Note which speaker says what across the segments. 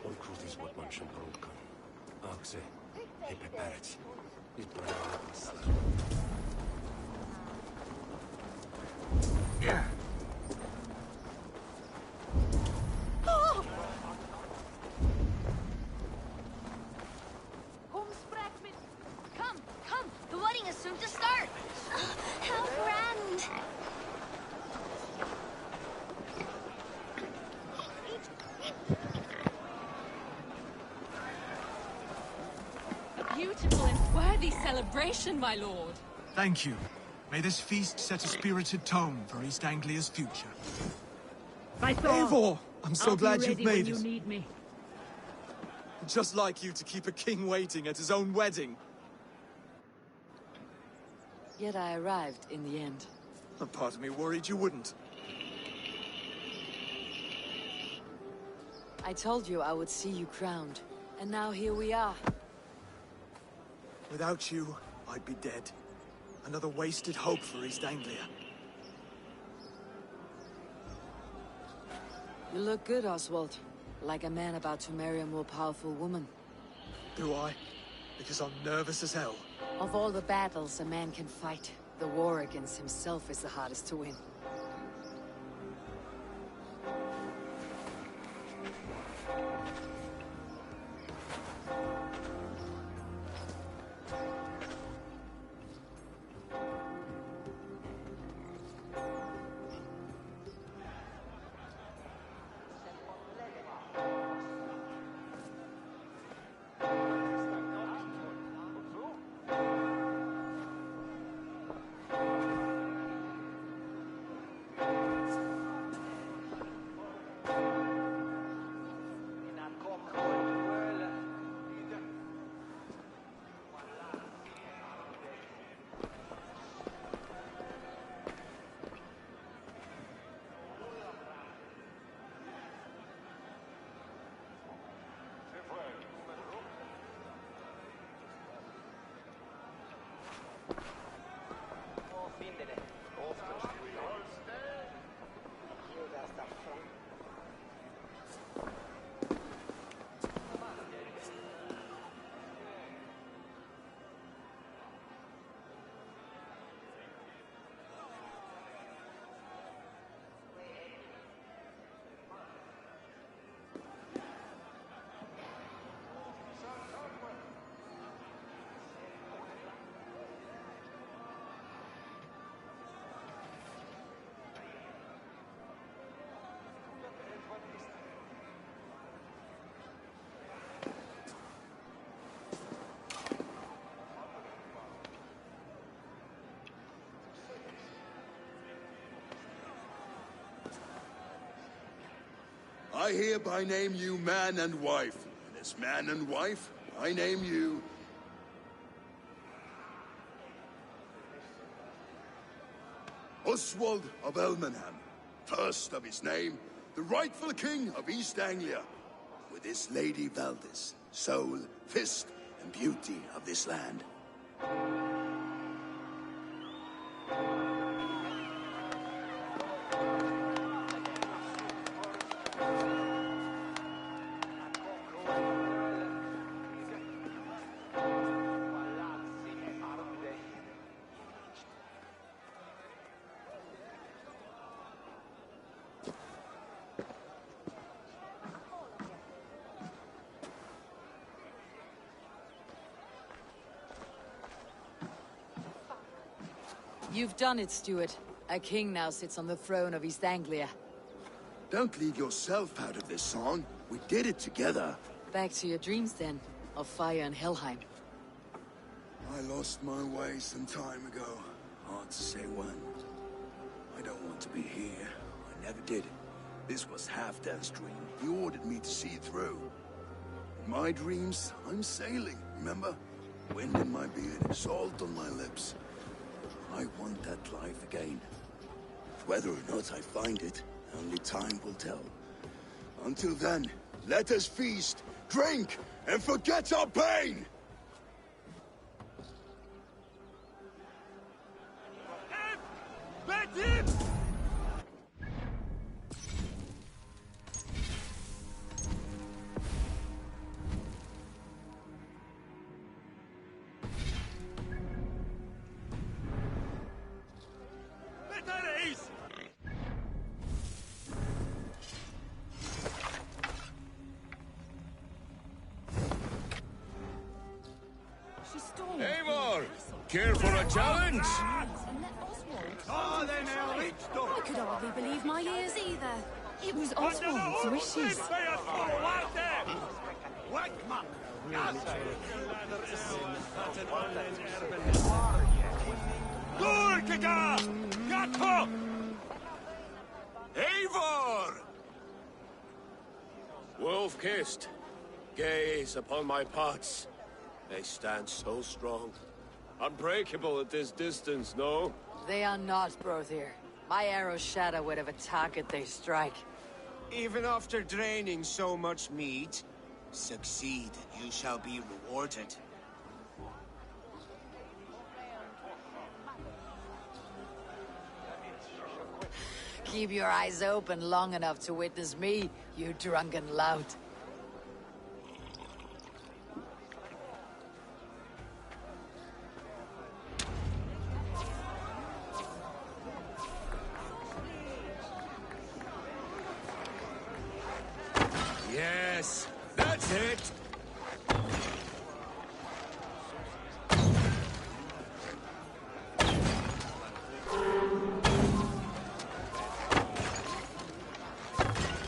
Speaker 1: On krutis what man should broken. Akse, hepe pärts. Is brava. Yeah.
Speaker 2: Come! The wedding is soon to start!
Speaker 3: How grand!
Speaker 4: A beautiful and worthy celebration, my lord.
Speaker 5: Thank you. May this feast set a spirited tone for East Anglia's future.
Speaker 6: Eivor!
Speaker 5: I'm so glad you've made it.
Speaker 6: You need me.
Speaker 5: Just like you to keep a king waiting at his own wedding.
Speaker 7: Yet I arrived in the end.
Speaker 5: A part of me worried you wouldn't.
Speaker 7: I told you I would see you crowned, and now here we are.
Speaker 5: Without you, I'd be dead. Another wasted hope for East Anglia.
Speaker 7: You look good, Oswald. Like a man about to marry a more powerful woman.
Speaker 5: Do I? Because I'm nervous as hell.
Speaker 7: Of all the battles a man can fight, the war against himself is the hardest to win.
Speaker 8: I hereby name you man and wife. And as man and wife, I name you... Oswald of Elmenham, first of his name, the rightful king of East Anglia, with his lady Valdis, soul, fist, and beauty of this land.
Speaker 7: You've done it, Stuart. A king now sits on the throne of East Anglia.
Speaker 8: Don't leave yourself out of this song. We did it together.
Speaker 7: Back to your dreams, then, of fire and Helheim.
Speaker 8: I lost my way some time ago. Hard to say when. I don't want to be here. I never did. This was Halfdan's dream. He ordered me to see through. In my dreams, I'm sailing, remember? Wind in my beard, salt on my lips. I want that life again. Whether or not I find it, only time will tell. Until then, let us feast, drink, and forget our pain!
Speaker 1: Let him! Care for a challenge?
Speaker 3: I could hardly believe my ears either. It was Oswald's wishes.
Speaker 1: Eivor! Wolf-kissed, gaze upon my pots. They stand so strong. Unbreakable at this distance, no?
Speaker 7: They are not, Brothir. My arrows shatter whatever target they strike.
Speaker 6: Even after draining so much meat, succeed and you shall be rewarded.
Speaker 7: Keep your eyes open long enough to witness me, you drunken lout.
Speaker 1: Yes, that's it!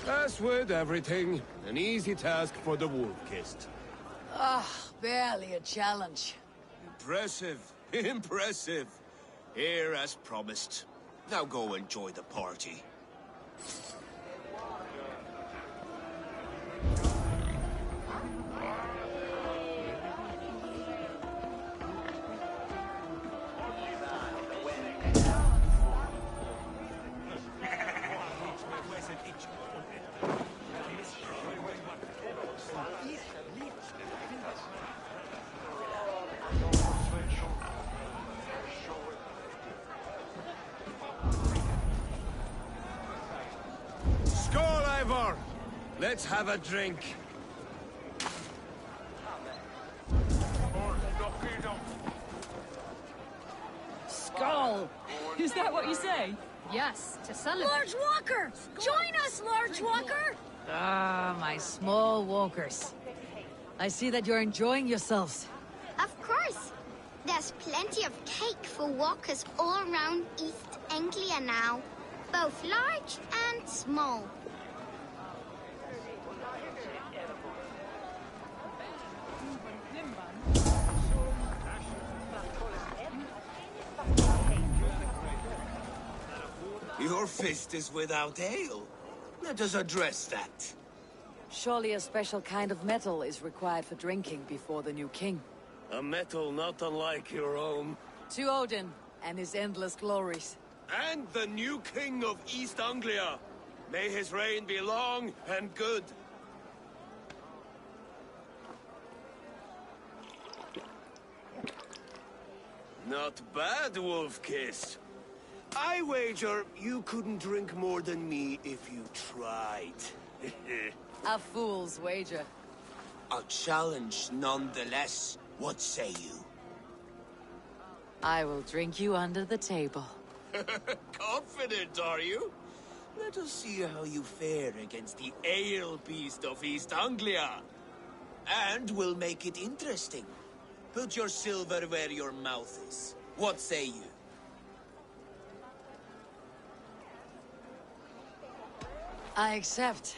Speaker 1: As with everything, an easy task for the wolf-kissed.
Speaker 7: Ah, barely a challenge.
Speaker 6: Impressive, impressive. Here as promised. Now go enjoy the party.
Speaker 1: Skål, Eivor! Let's have a drink.
Speaker 4: Skull! Is that what you say?
Speaker 2: Yes, to celebrate. Large Walker! Join us, Large Walker!
Speaker 7: Ah, my small walkers. I see that you're enjoying yourselves.
Speaker 3: Of course. There's plenty of cake for walkers all around East Anglia now. Both large and small.
Speaker 6: Your fist is without ale. Let us address that.
Speaker 7: Surely a special kind of metal is required for drinking before the new king.
Speaker 1: A metal not unlike your own.
Speaker 7: To Odin and his endless glories.
Speaker 1: And the new king of East Anglia. May his reign be long and good. Not bad, Wolf-kissed. I wager you couldn't drink more than me if you tried.
Speaker 7: A fool's wager.
Speaker 6: A challenge nonetheless. What say you?
Speaker 7: I will drink you under the table.
Speaker 6: Confident, are you? Let us see how you fare against the ale beast of East Anglia. And we'll make it interesting. Put your silver where your mouth is. What say you?
Speaker 7: I accept.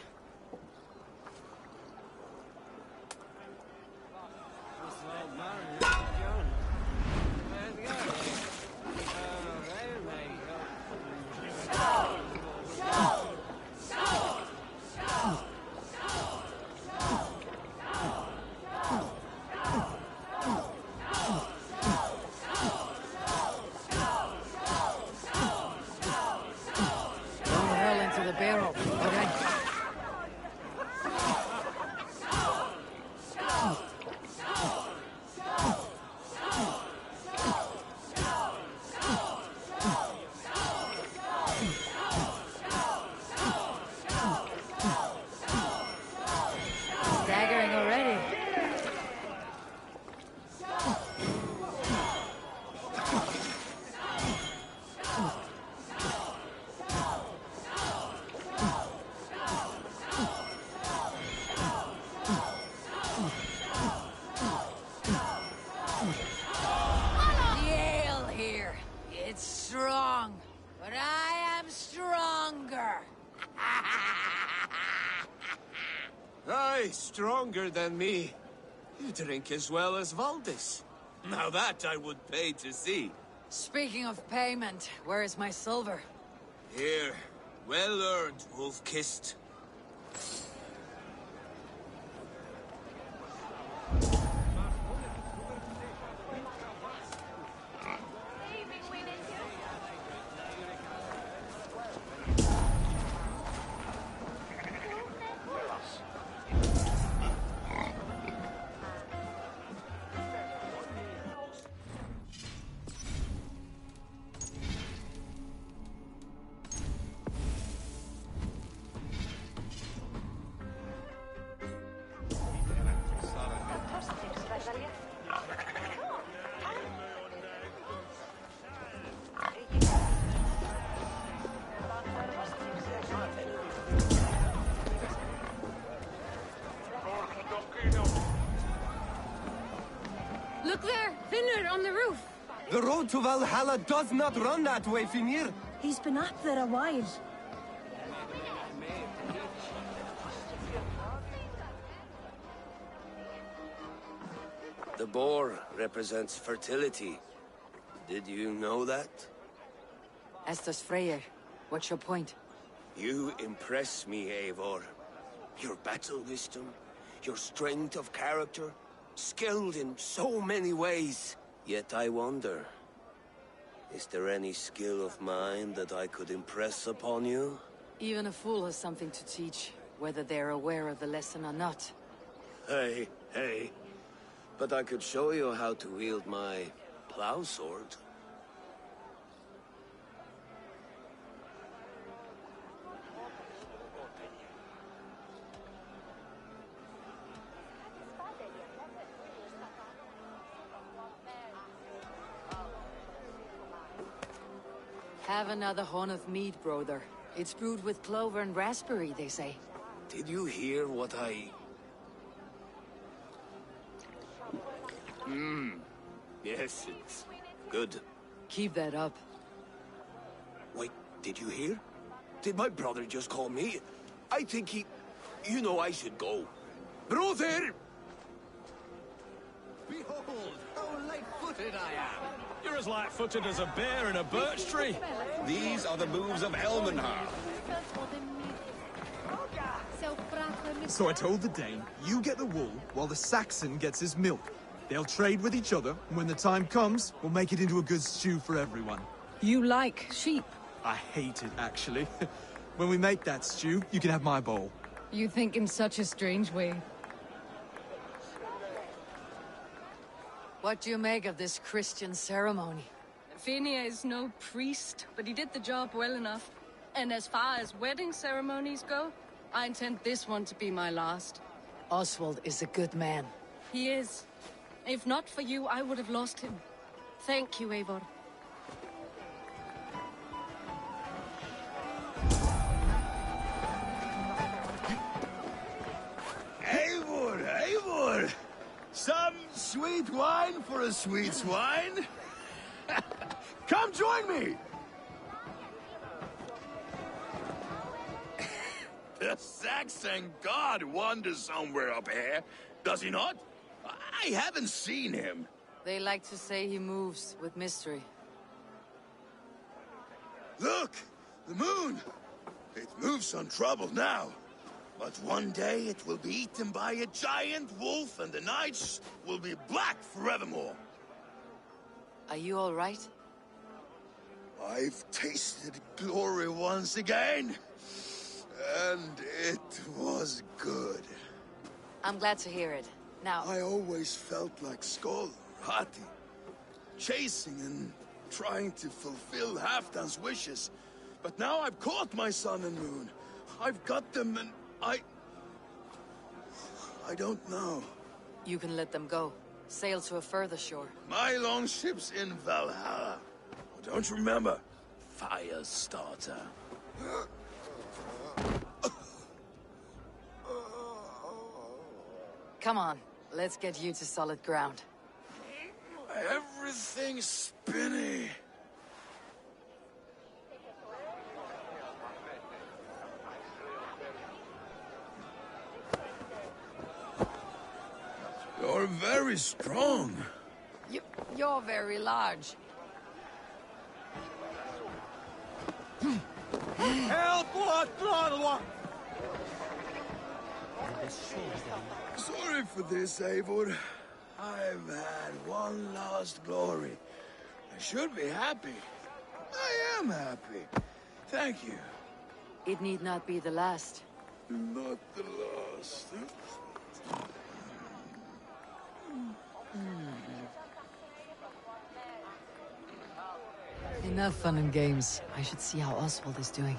Speaker 7: Don't hurl into the barrel, okay? Staggering already.
Speaker 1: Way stronger than me. You drink as well as Valdis. Now that I would pay to see.
Speaker 7: Speaking of payment, where is my silver?
Speaker 6: Here. Well earned, wolf-kissed.
Speaker 2: Look there! Vinner on the roof!
Speaker 9: The road to Valhalla does not run that way, Finir.
Speaker 2: He's been up there a while.
Speaker 1: The boar represents fertility. Did you know that?
Speaker 7: As does Freyr. What's your point?
Speaker 1: You impress me, Eivor. Your battle wisdom, your strength of character, skilled in so many ways. Yet I wonder, is there any skill of mine that I could impress upon you?
Speaker 7: Even a fool has something to teach, whether they're aware of the lesson or not.
Speaker 1: Hey, hey. But I could show you how to wield my plow sword.
Speaker 7: Have another horn of mead, brother. It's brewed with clover and raspberry, they say.
Speaker 1: Did you hear what I... Yes, it's good.
Speaker 7: Keep that up.
Speaker 1: Wait, did you hear? Did my brother just call me? I think he... You know I should go. Brother!
Speaker 9: Behold, how light-footed I am.
Speaker 10: You're as light-footed as a bear in a birch tree.
Speaker 11: These are the moves of Elmenhar.
Speaker 5: So I told the Dane, you get the wool while the Saxon gets his milk. They'll trade with each other, and when the time comes, we'll make it into a good stew for everyone.
Speaker 2: You like sheep?
Speaker 5: I hate it, actually. When we make that stew, you can have my bowl.
Speaker 2: You think in such a strange way.
Speaker 7: What do you make of this Christian ceremony?
Speaker 12: Finia is no priest, but he did the job well enough. And as far as wedding ceremonies go, I intend this one to be my last.
Speaker 7: Oswald is a good man.
Speaker 12: He is. If not for you, I would have lost him. Thank you, Eivor.
Speaker 8: Eivor, Eivor! Some sweet wine for a sweet swine? Come join me! The Saxon god wanders somewhere up here, does he not? I haven't seen him.
Speaker 7: They like to say he moves with mystery.
Speaker 8: Look! The moon! It moves untroubled now. But one day it will be eaten by a giant wolf and the nights will be black forevermore.
Speaker 7: Are you all right?
Speaker 8: I've tasted glory once again. And it was good.
Speaker 7: I'm glad to hear it. Now...
Speaker 8: I always felt like Skoll, Hati. Chasing and trying to fulfill Halfdan's wishes. But now I've caught my sun and moon. I've got them and I don't know.
Speaker 7: You can let them go. Sail to a further shore.
Speaker 8: My longship's in Valhalla. Don't you remember? Firestarter.
Speaker 7: Come on, let's get you to solid ground.
Speaker 8: Everything's spinny. You're very strong.
Speaker 7: You're very large.
Speaker 5: Help!
Speaker 8: Sorry for this, Eivor. I've had one last glory. I should be happy. I am happy. Thank you.
Speaker 7: It need not be the last.
Speaker 8: Not the last.
Speaker 7: Enough fun and games. I should see how Oswald is doing.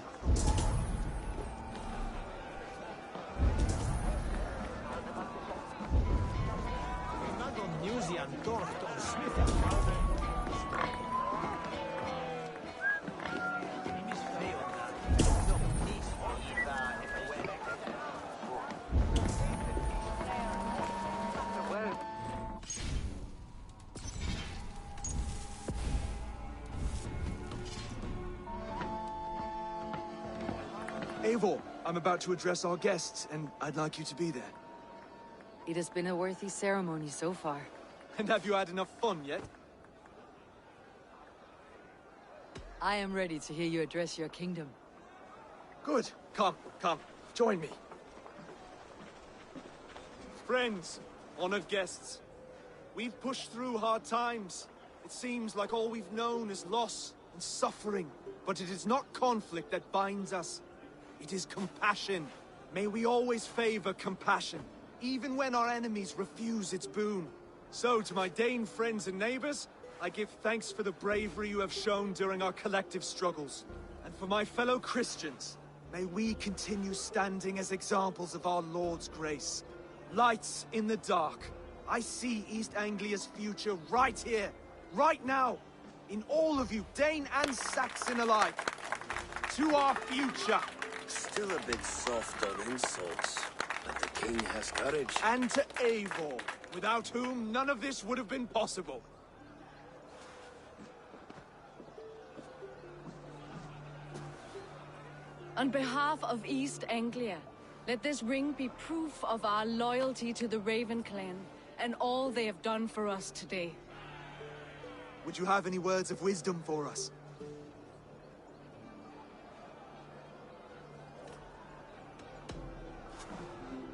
Speaker 5: Eivor, I'm about to address our guests, and I'd like you to be there.
Speaker 7: It has been a worthy ceremony so far.
Speaker 5: And have you had enough fun yet?
Speaker 7: I am ready to hear you address your kingdom.
Speaker 5: Good. Come, join me. Friends, honored guests, we've pushed through hard times. It seems like all we've known is loss and suffering, but it is not conflict that binds us. It is compassion. May we always favor compassion, even when our enemies refuse its boon. So, to my Dane friends and neighbors, I give thanks for the bravery you have shown during our collective struggles. And for my fellow Christians, may we continue standing as examples of our Lord's grace. Lights in the dark. I see East Anglia's future right here, right now, in all of you, Dane and Saxon alike. To our future.
Speaker 1: Still a bit soft on insults, but the king has courage.
Speaker 5: And to Eivor, without whom none of this would have been possible.
Speaker 12: On behalf of East Anglia, let this ring be proof of our loyalty to the Raven clan and all they have done for us today.
Speaker 5: Would you have any words of wisdom for us?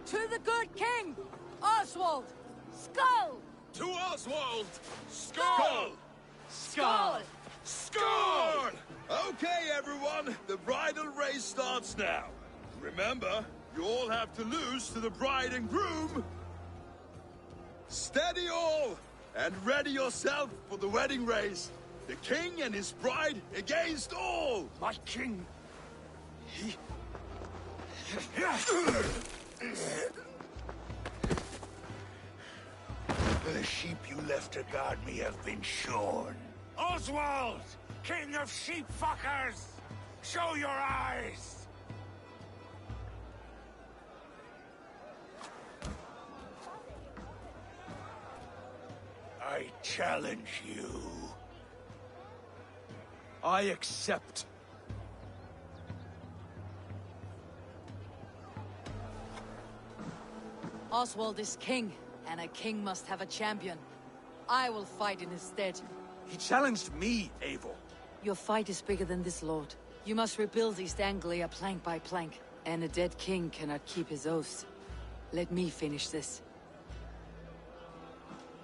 Speaker 7: To the good king, Oswald! Skull!
Speaker 11: To Oswald! Skull!
Speaker 7: Skull!
Speaker 11: Skull! Okay, everyone, the bridal race starts now. Remember, you all have to lose to the bride and groom. Steady all, and ready yourself for the wedding race. The king and his bride against all.
Speaker 1: My king, he... The sheep you left to guard me have been shorn. Oswald! King of sheep fuckers! Show your eyes! I challenge you.
Speaker 5: I accept.
Speaker 7: Oswald is king, and a king must have a champion. I will fight in his stead.
Speaker 5: He challenged me, Eivor.
Speaker 7: Your fight is bigger than this, Lord. You must rebuild East Anglia plank by plank, and a dead king cannot keep his oaths. Let me finish this.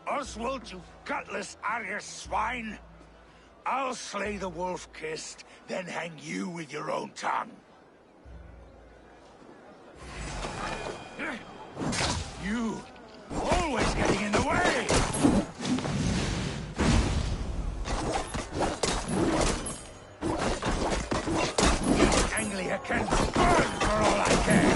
Speaker 1: Oswald, you gutless Arya swine! I'll slay the wolf-kissed, then hang you with your own tongue. You! Always getting in the way! East Anglia can burn for all I care!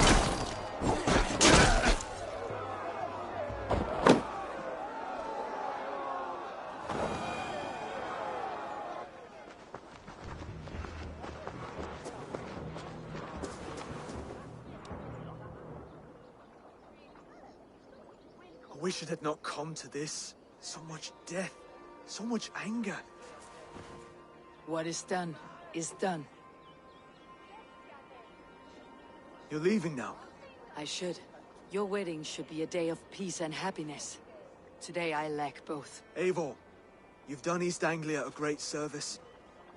Speaker 5: I wish it had not come to this. So much death, so much anger.
Speaker 7: What is done, is done.
Speaker 5: You're leaving now.
Speaker 7: I should. Your wedding should be a day of peace and happiness. Today I lack both.
Speaker 5: Eivor, you've done East Anglia a great service.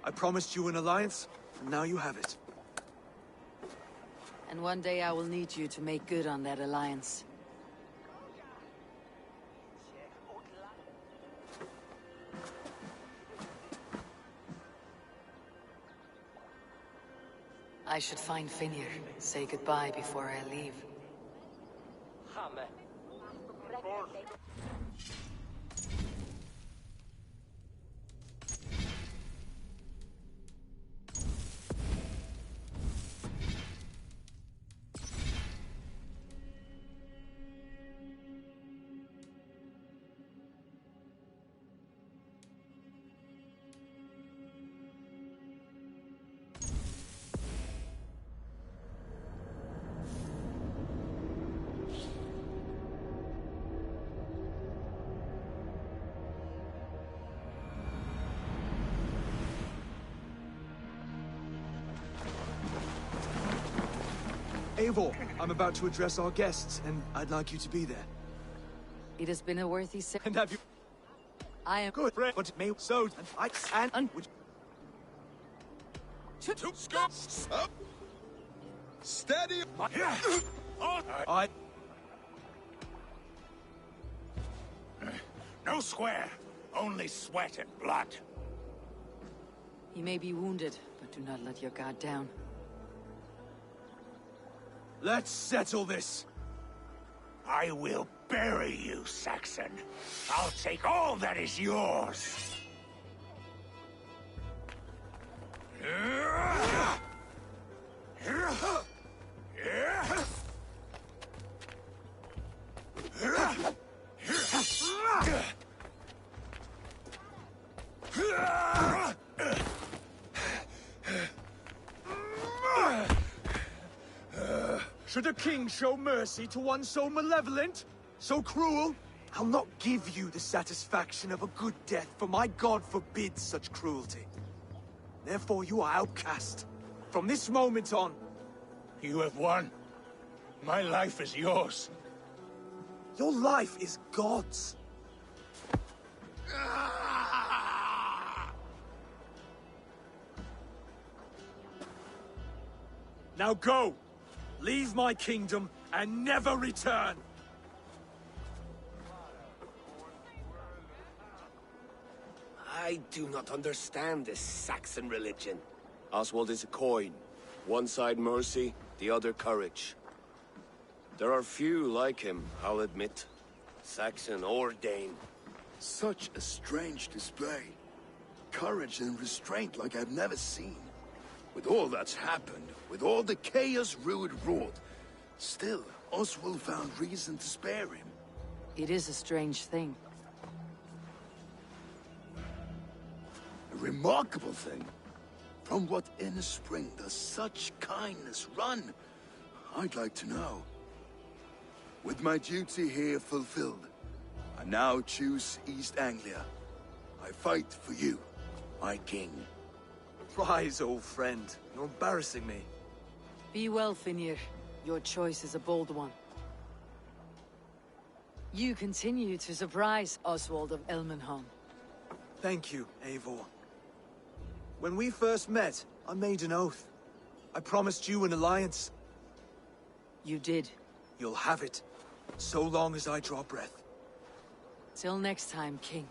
Speaker 5: I promised you an alliance, and now you have it.
Speaker 7: And one day I will need you to make good on that alliance. I should find Finir, say goodbye before I leave.
Speaker 5: Eivor, I'm about to address our guests, and I'd like you to be there.
Speaker 7: It has been a worthy
Speaker 5: And have you...
Speaker 7: I am
Speaker 5: good, but it may so, and I, and which...
Speaker 11: Two scopes up. Steady.
Speaker 5: I...
Speaker 13: No square, only sweat and blood.
Speaker 7: He may be wounded, but do not let your guard down.
Speaker 5: Let's settle this.
Speaker 13: I will bury you, Saxon. I'll take all that is yours.
Speaker 5: Should a king show mercy to one so malevolent? So cruel? I'll not give you the satisfaction of a good death, for my god forbids such cruelty. Therefore you are outcast. From this moment on.
Speaker 13: You have won. My life is yours.
Speaker 5: Your life is God's. Now go! Leave my kingdom and never return!
Speaker 1: I do not understand this Saxon religion. Oswald is a coin. One side mercy, the other courage. There are few like him, I'll admit. Saxon or Dane.
Speaker 8: Such a strange display. Courage and restraint like I've never seen. With all that's happened, with all the chaos Rued wrought, still, Oswald found reason to spare him.
Speaker 7: It is a strange thing.
Speaker 8: A remarkable thing. From what inner spring does such kindness run? I'd like to know. With my duty here fulfilled, I now choose East Anglia. I fight for you, my king.
Speaker 5: Rise, old friend. You're embarrassing me.
Speaker 7: Be well, Finir. Your choice is a bold one. You continue to surprise Oswald of Elmenholm.
Speaker 5: Thank you, Eivor. When we first met, I made an oath. I promised you an alliance.
Speaker 7: You did.
Speaker 5: You'll have it, so long as I draw breath.
Speaker 7: Till next time, King.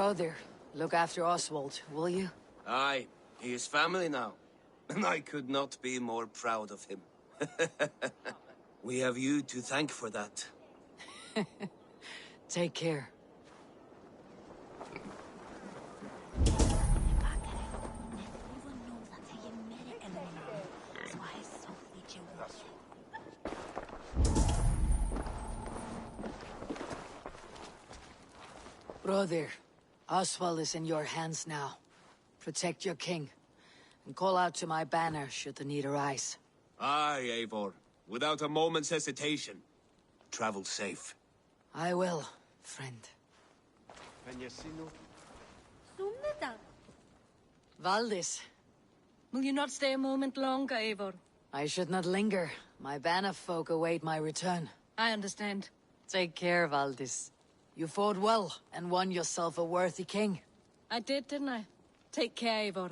Speaker 7: Brother, look after Oswald, will you?
Speaker 1: Aye, he is family now. And I could not be more proud of him. We have you to thank for that.
Speaker 7: Take care. Brother, Oswald is in your hands now. Protect your king, and call out to my banner should the need arise.
Speaker 1: Aye, Eivor. Without a moment's hesitation. Travel safe.
Speaker 7: I will, friend. Valdis.
Speaker 12: Will you not stay a moment longer, Eivor?
Speaker 7: I should not linger. My banner folk await my return.
Speaker 12: I understand.
Speaker 7: Take care, Valdis. You fought well, and won yourself a worthy king.
Speaker 12: I did, didn't I? Take care, Eivor.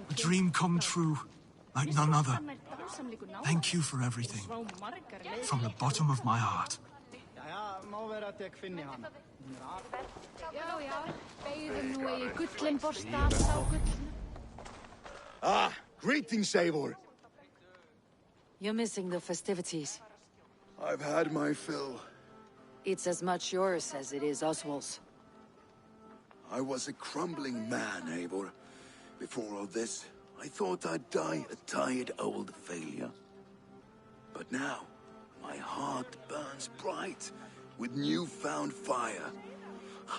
Speaker 14: A dream come true, like none other. Thank you for everything. From the bottom of my heart.
Speaker 11: Ah, greetings, Eivor.
Speaker 7: You're missing the festivities.
Speaker 8: I've had my fill.
Speaker 7: It's as much yours as it is Oswald's.
Speaker 8: I was a crumbling man, Eivor. Before all this, I thought I'd die a tired old failure. But now, my heart burns bright with newfound fire.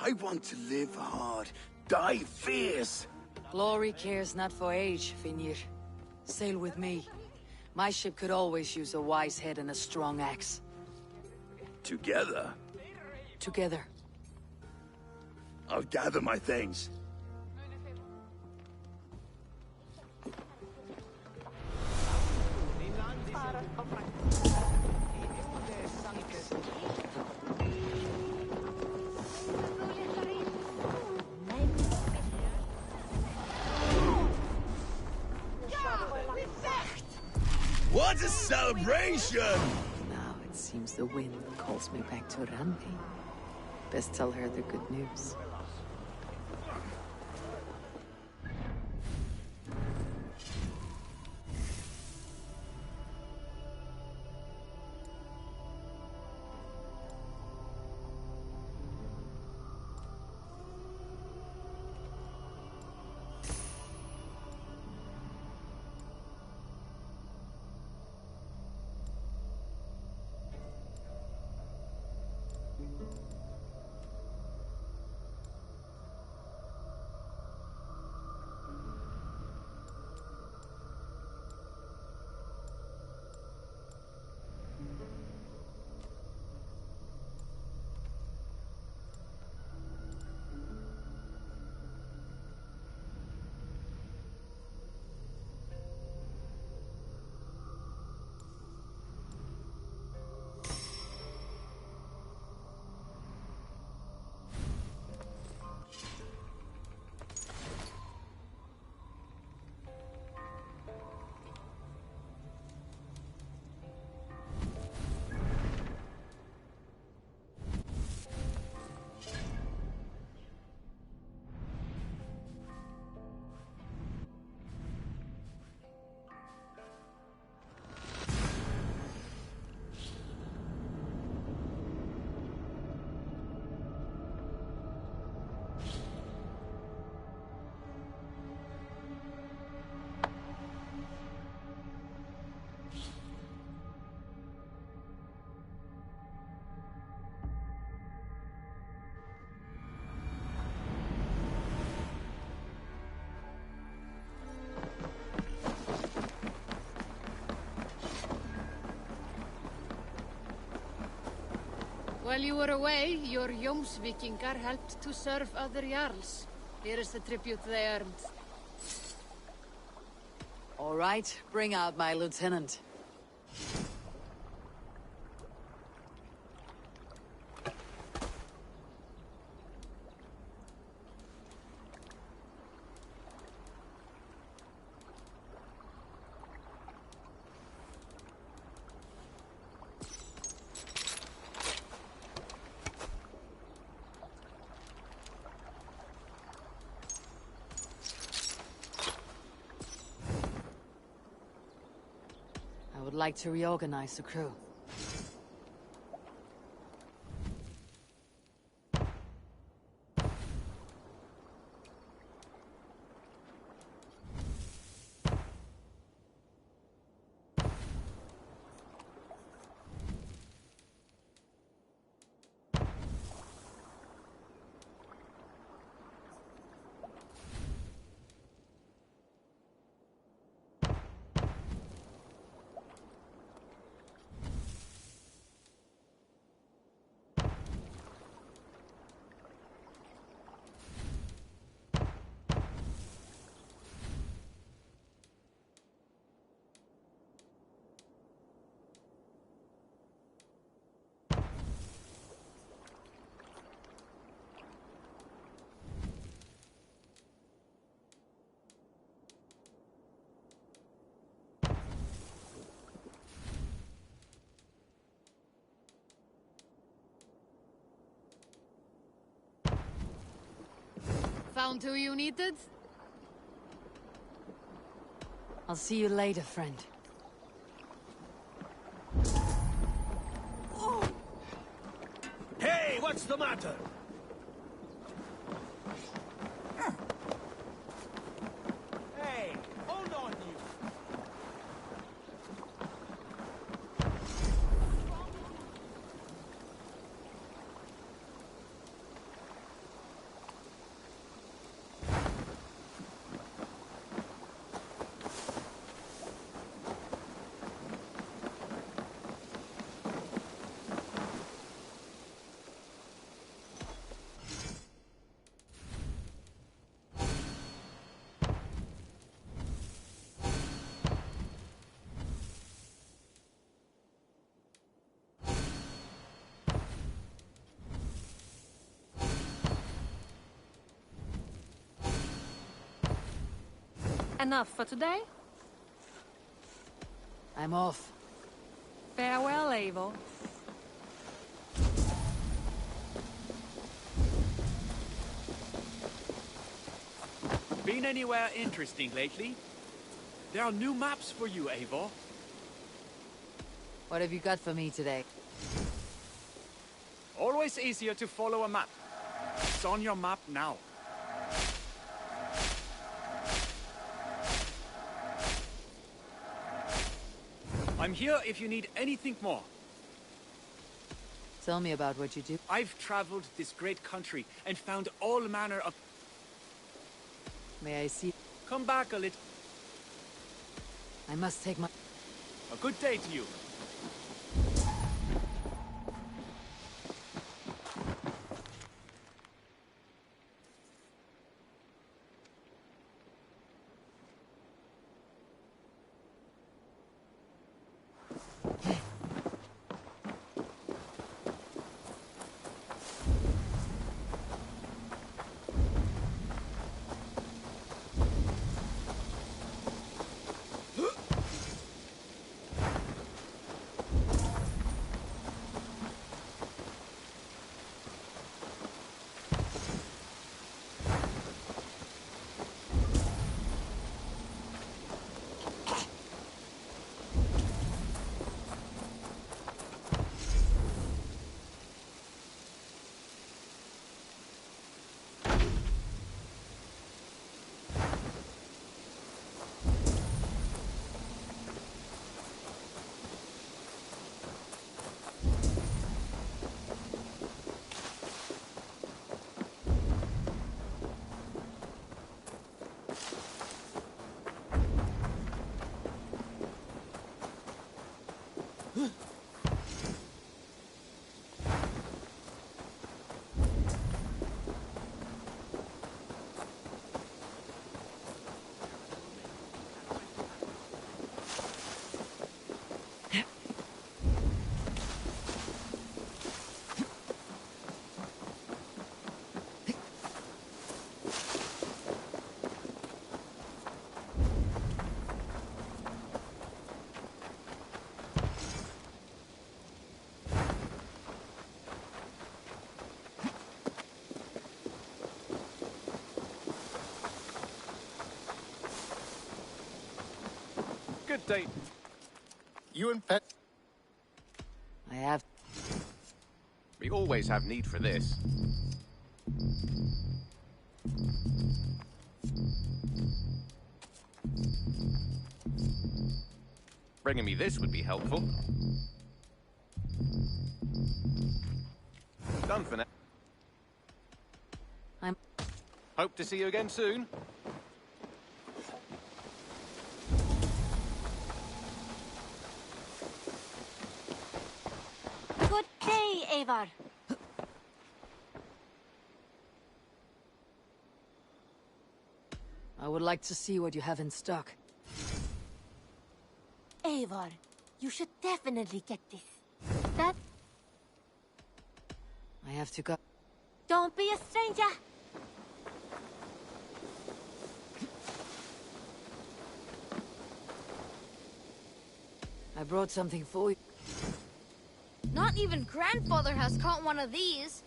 Speaker 8: I want to live hard, die fierce.
Speaker 7: Glory cares not for age, Finnir. Sail with me. My ship could always use a wise head and a strong axe.
Speaker 8: Together?
Speaker 7: Together.
Speaker 11: I'll gather my things. What a celebration!
Speaker 7: Now it seems the wind calls me back to Randi. Best tell her the good news.
Speaker 2: While you were away, your Jómsvíkingar helped to serve other Jarls. Here is the tribute they earned.
Speaker 7: All right, bring out my lieutenant. like to reorganize the crew.
Speaker 2: Found who you needed?
Speaker 7: I'll see you later, friend.
Speaker 10: Hey, what's the matter?
Speaker 5: Hey, hold on, you.
Speaker 12: Enough for today?
Speaker 7: I'm off.
Speaker 12: Farewell, Eivor.
Speaker 15: Been anywhere interesting lately? There are new maps for you, Eivor.
Speaker 7: What have you got for me today?
Speaker 15: Always easier to follow a map. It's on your map now. I'm here if you need anything more.
Speaker 7: Tell me about what you do.
Speaker 15: I've traveled this great country and found all manner of...
Speaker 7: May I see?
Speaker 15: Come back a little.
Speaker 7: I must take my...
Speaker 15: A good day to you. Good day.
Speaker 16: You and Pet...
Speaker 7: I have...
Speaker 16: We always have need for this. Bringing me this would be helpful. Done for now. Hope to see you again soon.
Speaker 17: Good day, Eivor.
Speaker 7: I would like to see what you have in stock.
Speaker 17: Eivor, you should definitely get this. That...
Speaker 7: I have to go.
Speaker 17: Don't be a stranger.
Speaker 7: I brought something for you.
Speaker 18: Not even grandfather has caught one of these.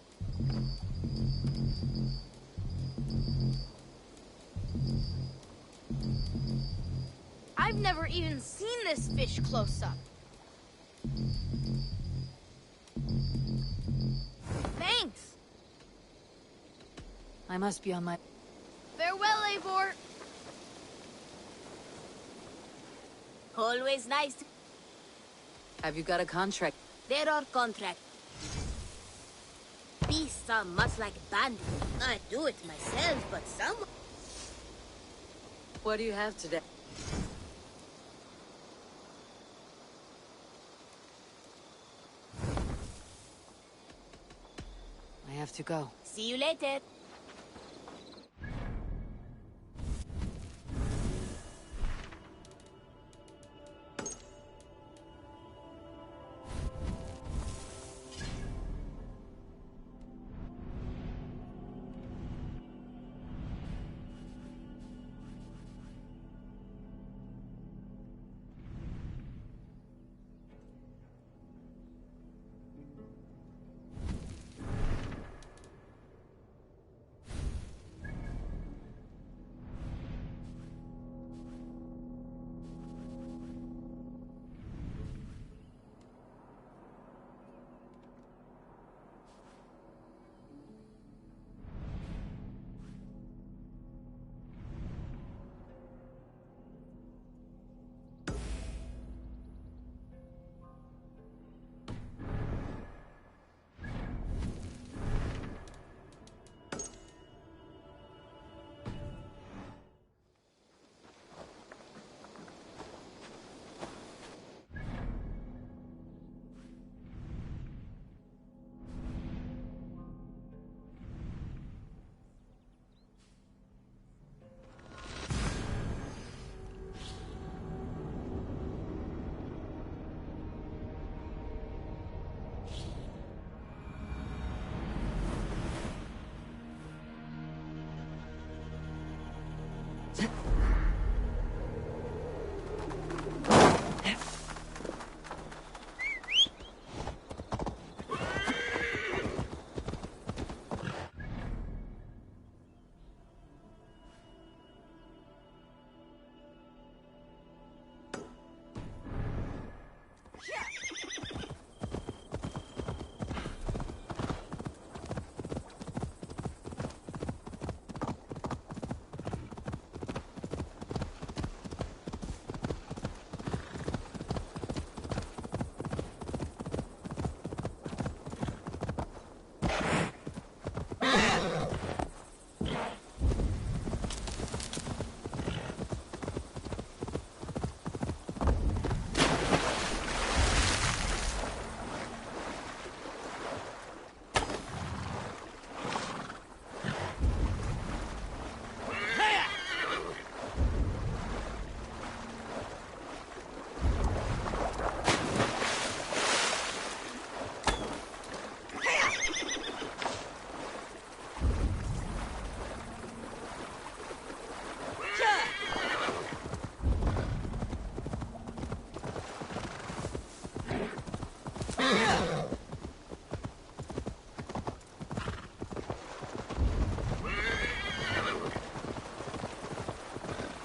Speaker 18: I've never even seen this fish close up. Thanks.
Speaker 7: I must be on my...
Speaker 18: Farewell, Eivor.
Speaker 17: Always nice to...
Speaker 7: Have you got a contract?
Speaker 17: There are contracts. Beasts are much like bandits. I do it myself, but some...
Speaker 7: What do you have today? I have to go.
Speaker 17: See you later.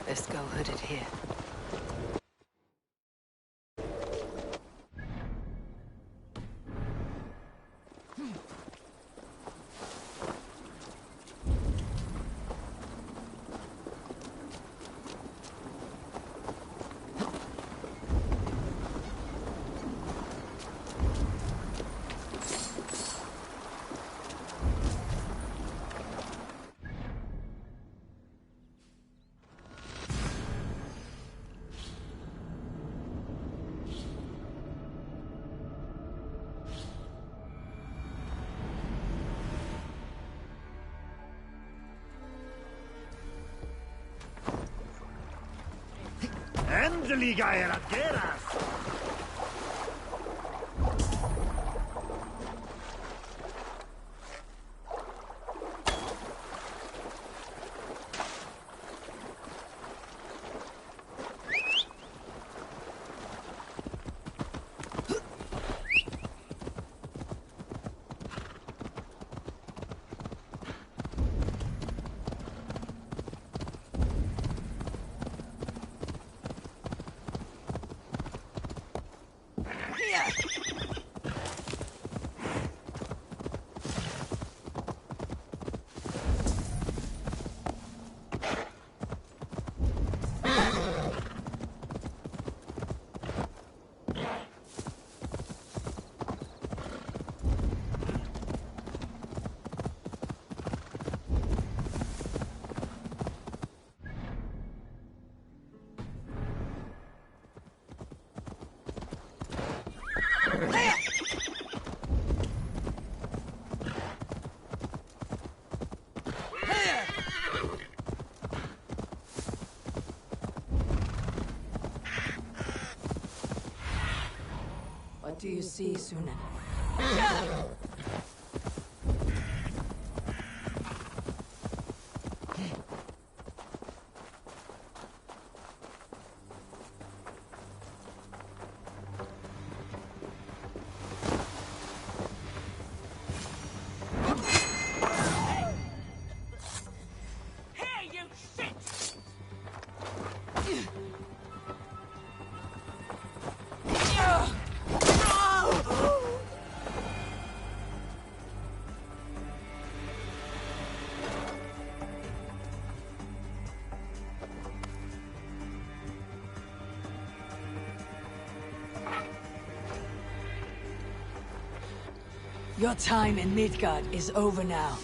Speaker 7: Let's go hooded here.
Speaker 13: Adeliga erat geras!
Speaker 7: What do you see, Sunan?
Speaker 13: Hey, you shit!
Speaker 7: Your time in Midgard is over now.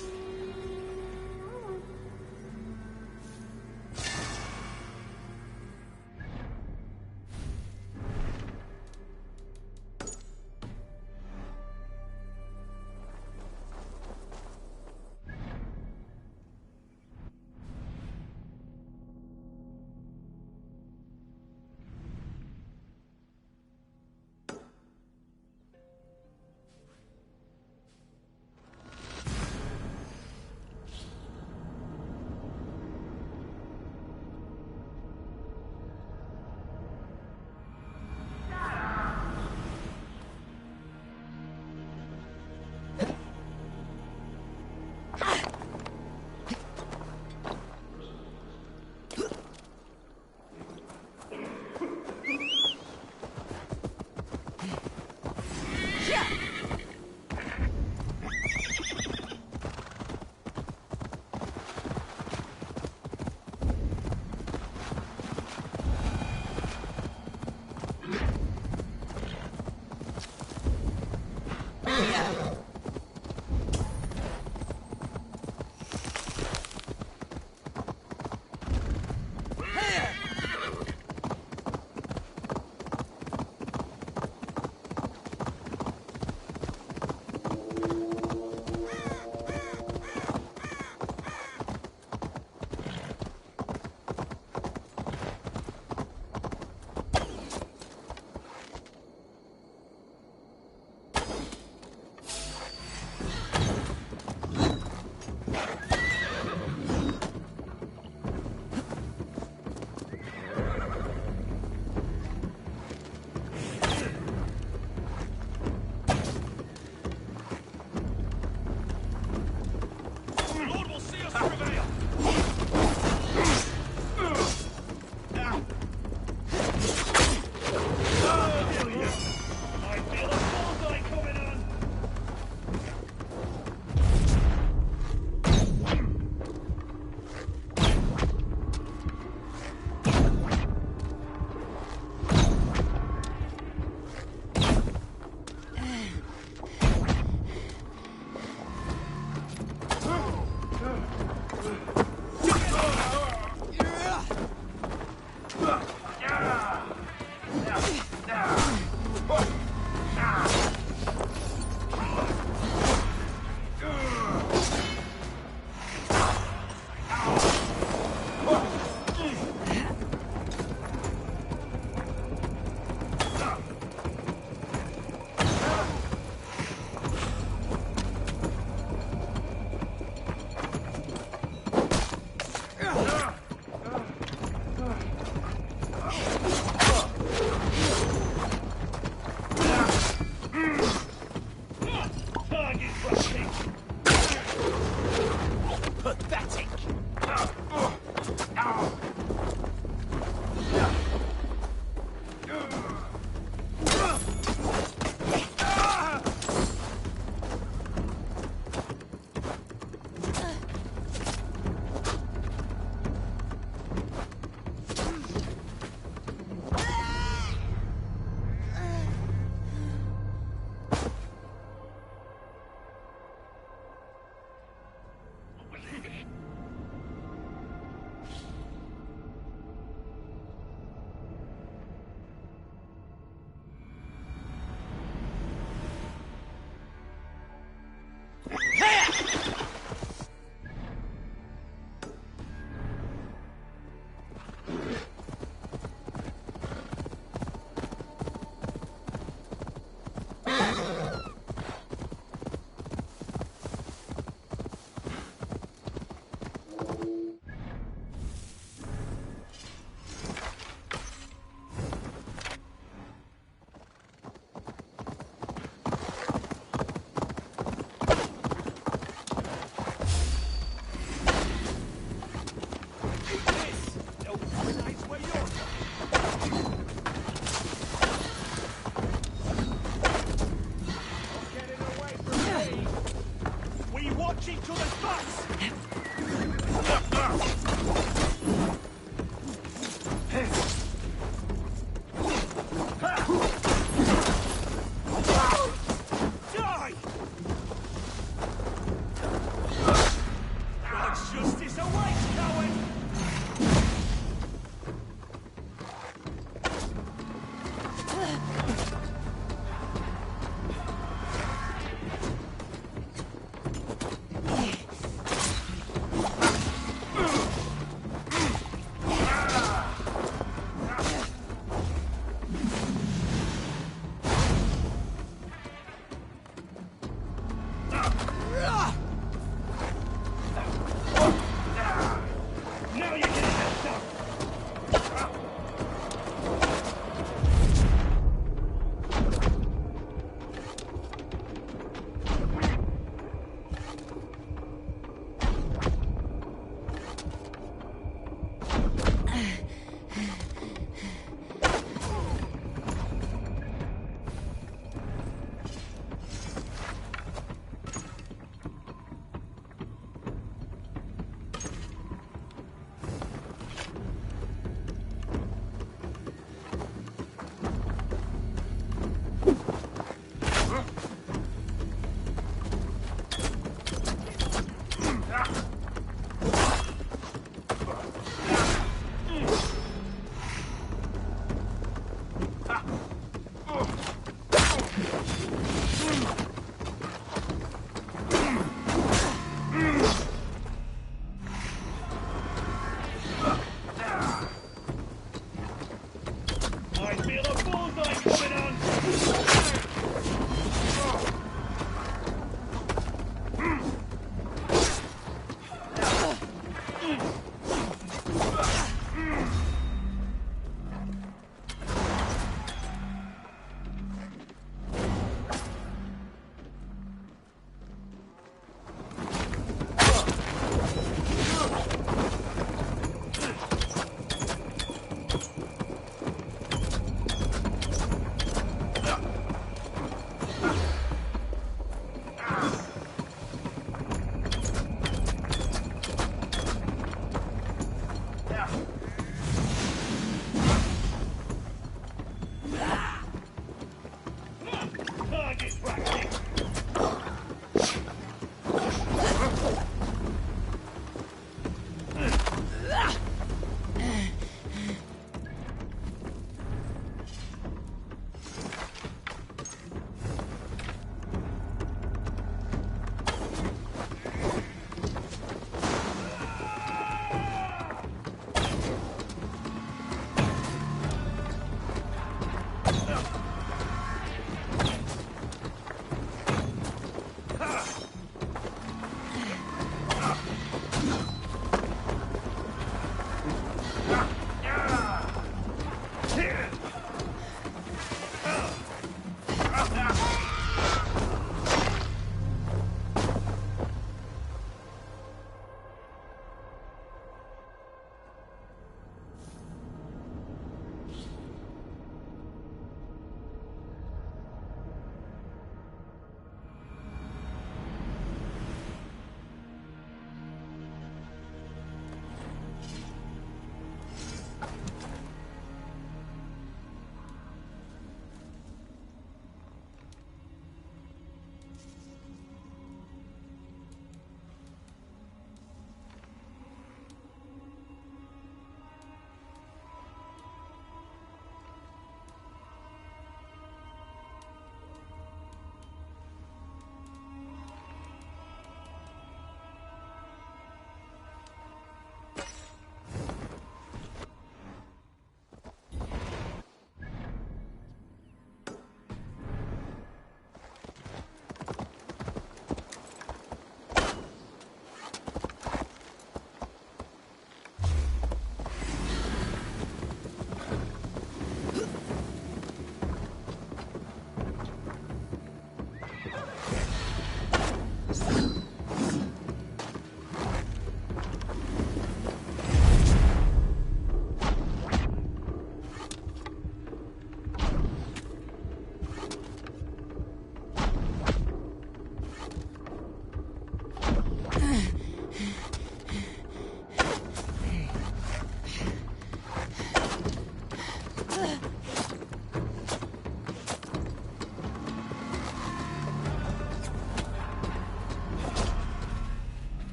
Speaker 6: Pathetic!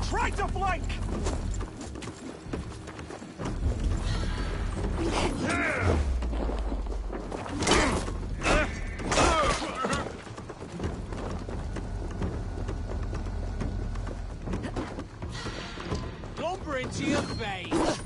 Speaker 13: Try to flank!
Speaker 15: Lumber into your face!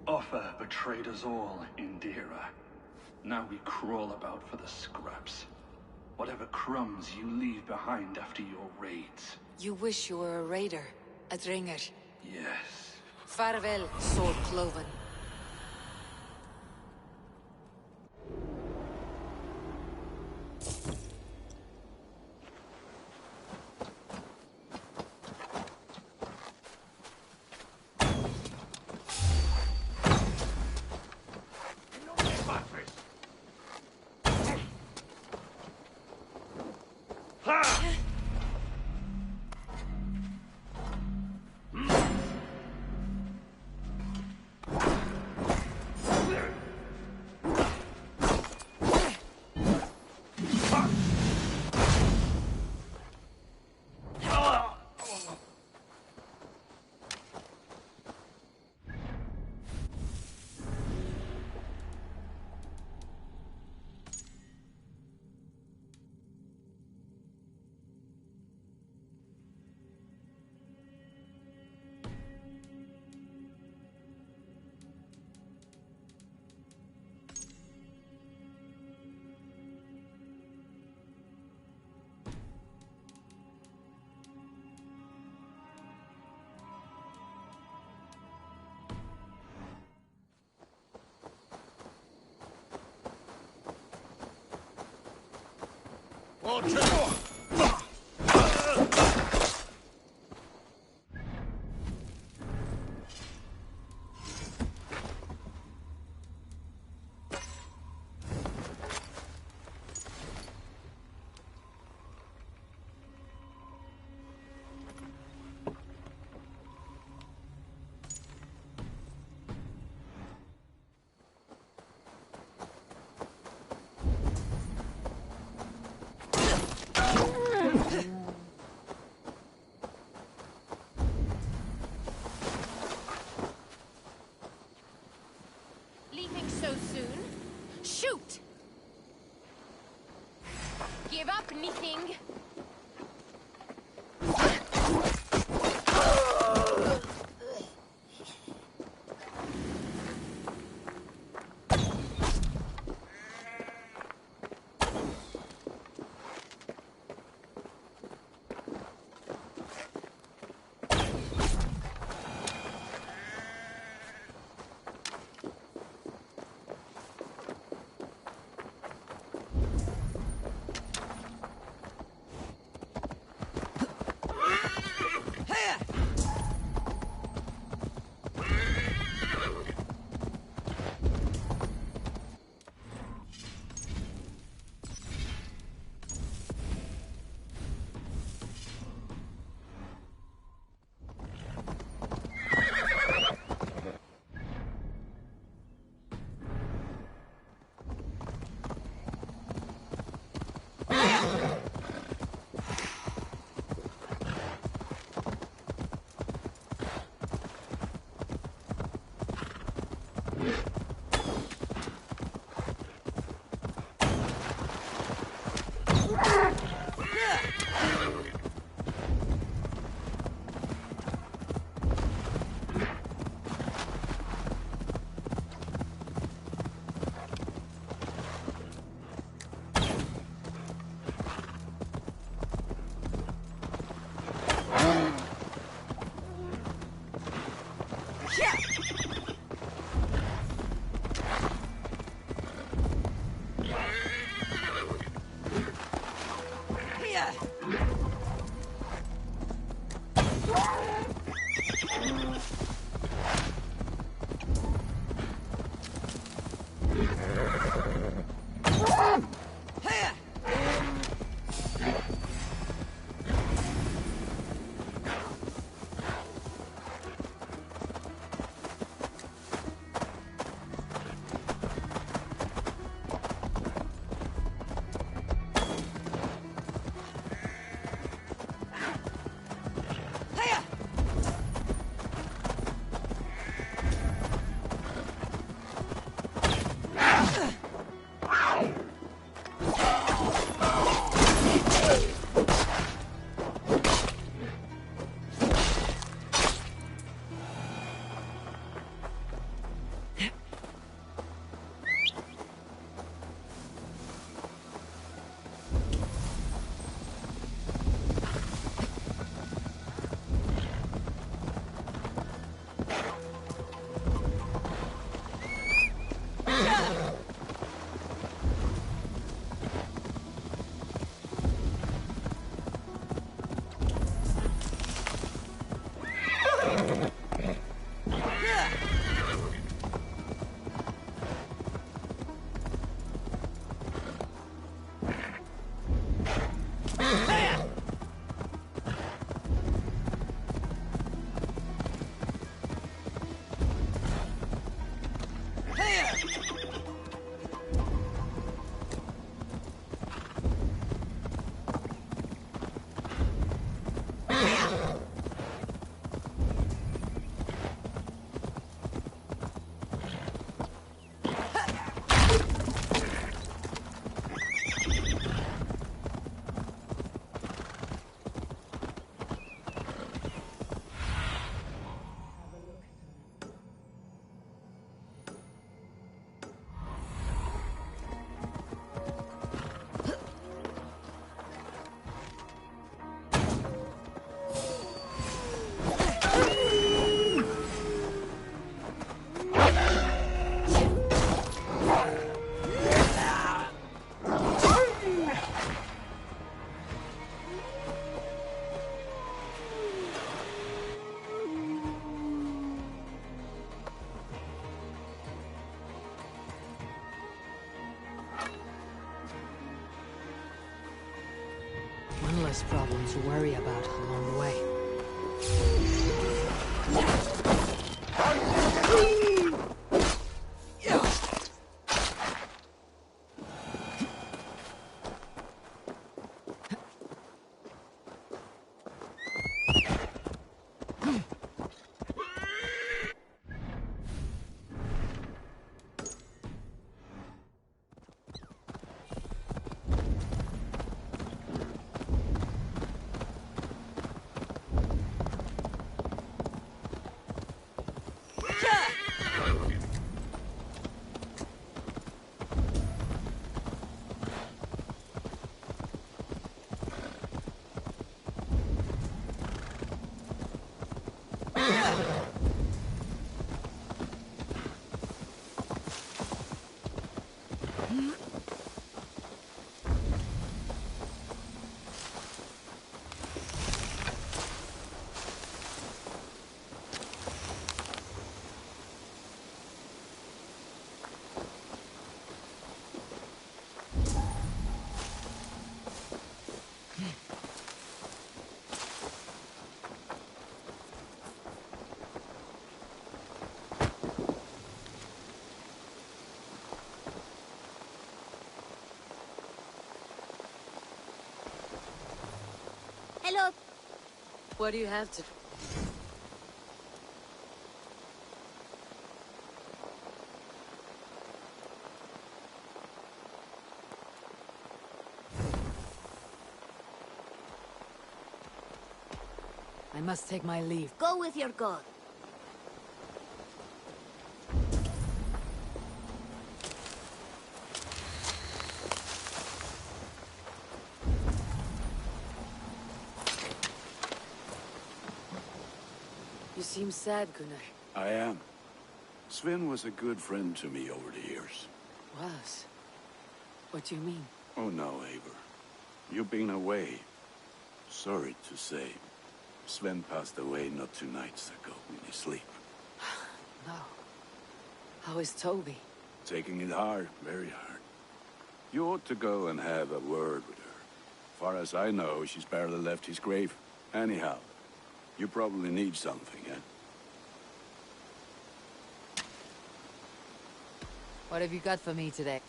Speaker 19: Offa betrayed us all, Indira. Now we crawl about for the scraps. Whatever crumbs you leave behind after your raids.
Speaker 7: You wish you were a raider, a Drengr.
Speaker 19: Yes.
Speaker 7: Farewell, sword cloven.
Speaker 18: Leaving so soon? Shoot! Give up anything?
Speaker 7: One less problem to worry about along the way.
Speaker 17: Hello.
Speaker 7: What do you have to... I must take my leave.
Speaker 17: Go with your god.
Speaker 7: You seem sad, Gunnar.
Speaker 8: I am. Sven was a good friend to me over the years.
Speaker 7: Was? What do you mean?
Speaker 8: Oh no, Eivor. You've been away. Sorry to say. Sven passed away not 2 nights ago in his sleep.
Speaker 7: No. How is Toby?
Speaker 8: Taking it hard, very hard. You ought to go and have a word with her. Far as I know, she's barely left his grave. Anyhow, you probably need something, eh?
Speaker 7: What have you got for me today?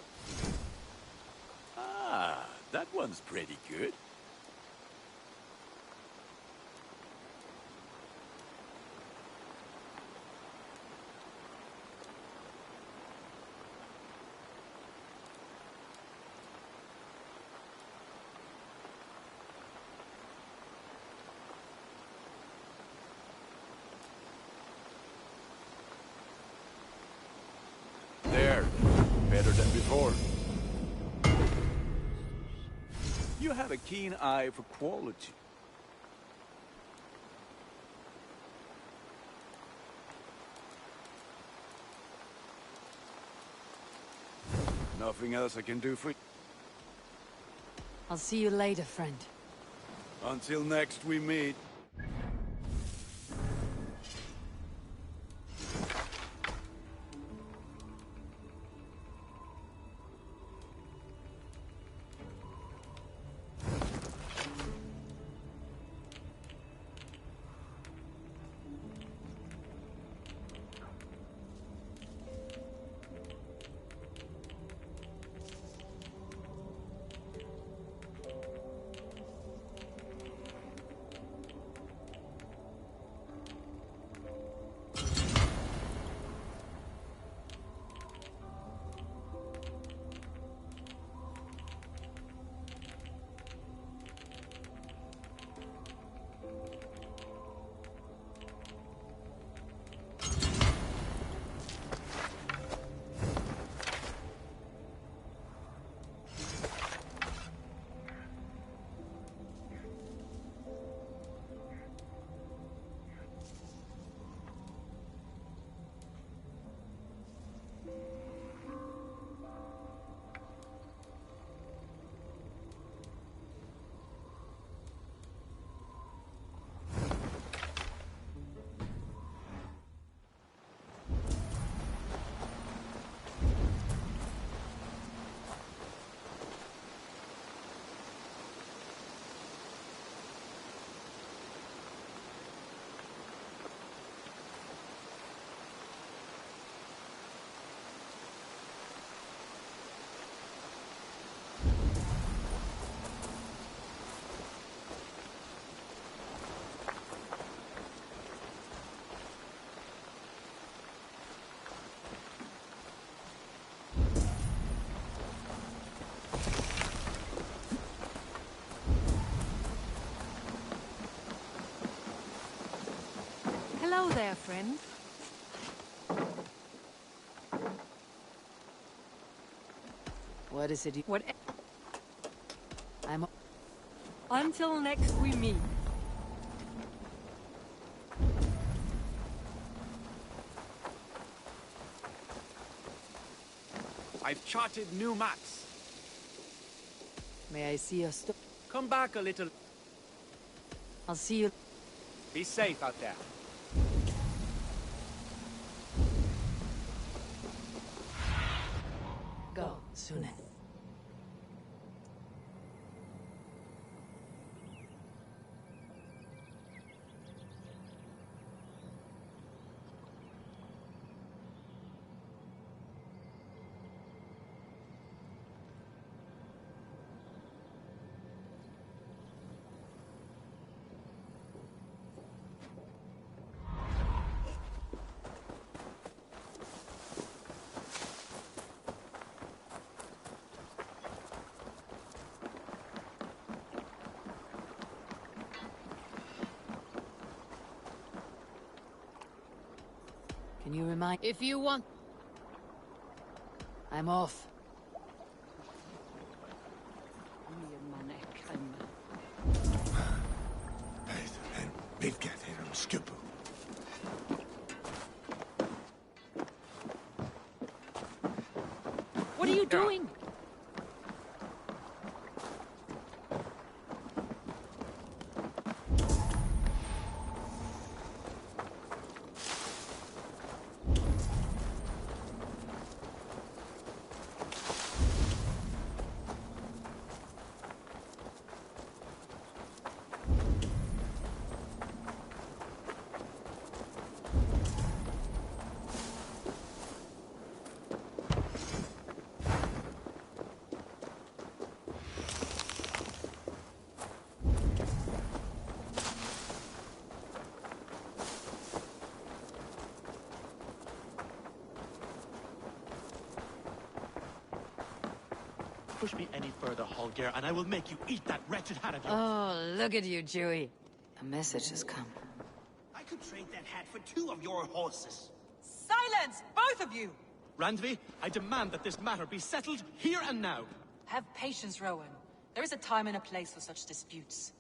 Speaker 20: Ah, that one's pretty good.
Speaker 8: There. Better than before.
Speaker 20: You have a keen eye for quality.
Speaker 8: Nothing else I can do for you.
Speaker 7: I'll see you later, friend.
Speaker 8: Until next we meet.
Speaker 12: Hello there, friend.
Speaker 7: What is it?
Speaker 12: What?
Speaker 7: I'm...
Speaker 12: Until next we meet.
Speaker 15: I've charted new maps.
Speaker 7: May I see your stuff?
Speaker 15: Come back a little.
Speaker 7: I'll see you.
Speaker 15: Be safe out there.
Speaker 7: Go, Sune. Can you remind...
Speaker 2: If you want...
Speaker 7: I'm off.
Speaker 12: What are you doing?
Speaker 21: push me any further, Holger, and I will make you eat that wretched hat of yours.
Speaker 7: Oh, look at you, Dewey. A message has come.
Speaker 13: I could trade that hat for 2 of your horses.
Speaker 22: Silence, both of you!
Speaker 21: Randvi, I demand that this matter be settled here and now.
Speaker 22: Have patience, Rowan. There is a time and a place for such disputes.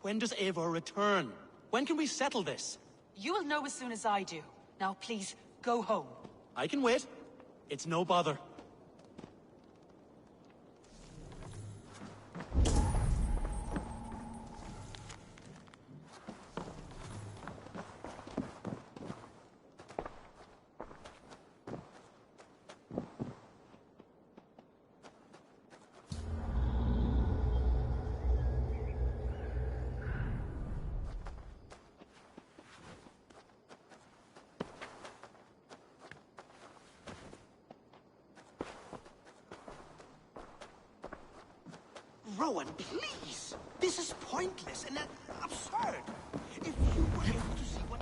Speaker 21: When does Eivor return? When can we settle this?
Speaker 22: You will know as soon as I do. Now please, go home.
Speaker 21: I can wait. It's no bother.
Speaker 13: Rowan, please! This is pointless and absurd. If you were able to see what...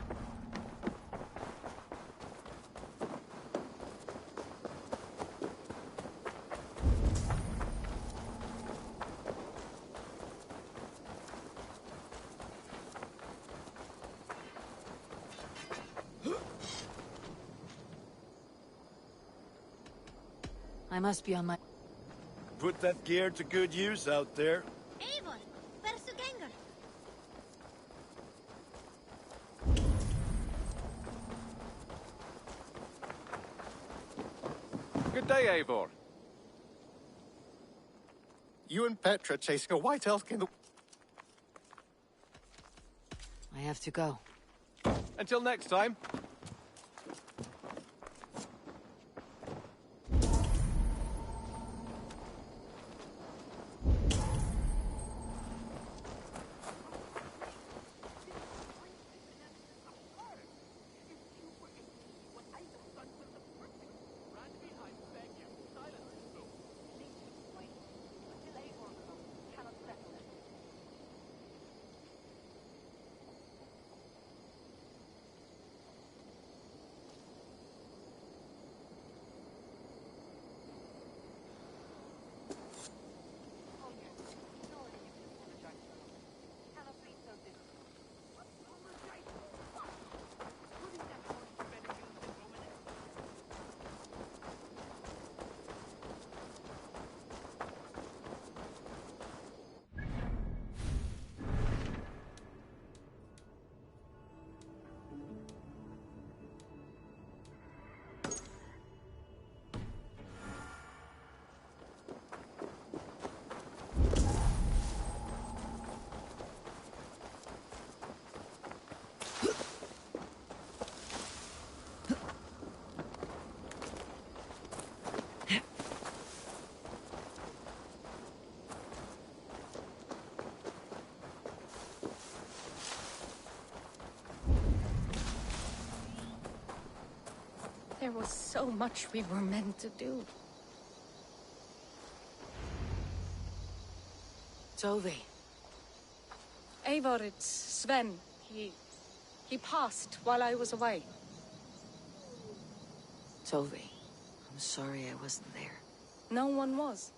Speaker 7: I must be on my...
Speaker 11: Put that gear to good use out there.
Speaker 3: Eivor, where's the Drengr?
Speaker 16: Good day, Eivor.
Speaker 23: You and Petra chasing a white elk in the...
Speaker 7: I have to go.
Speaker 16: Until next time.
Speaker 12: There was so much we were meant to do.
Speaker 7: Tove.
Speaker 12: Eivor, it's Sven. He passed while I was away.
Speaker 7: Tove, I'm sorry I wasn't there.
Speaker 12: No one was.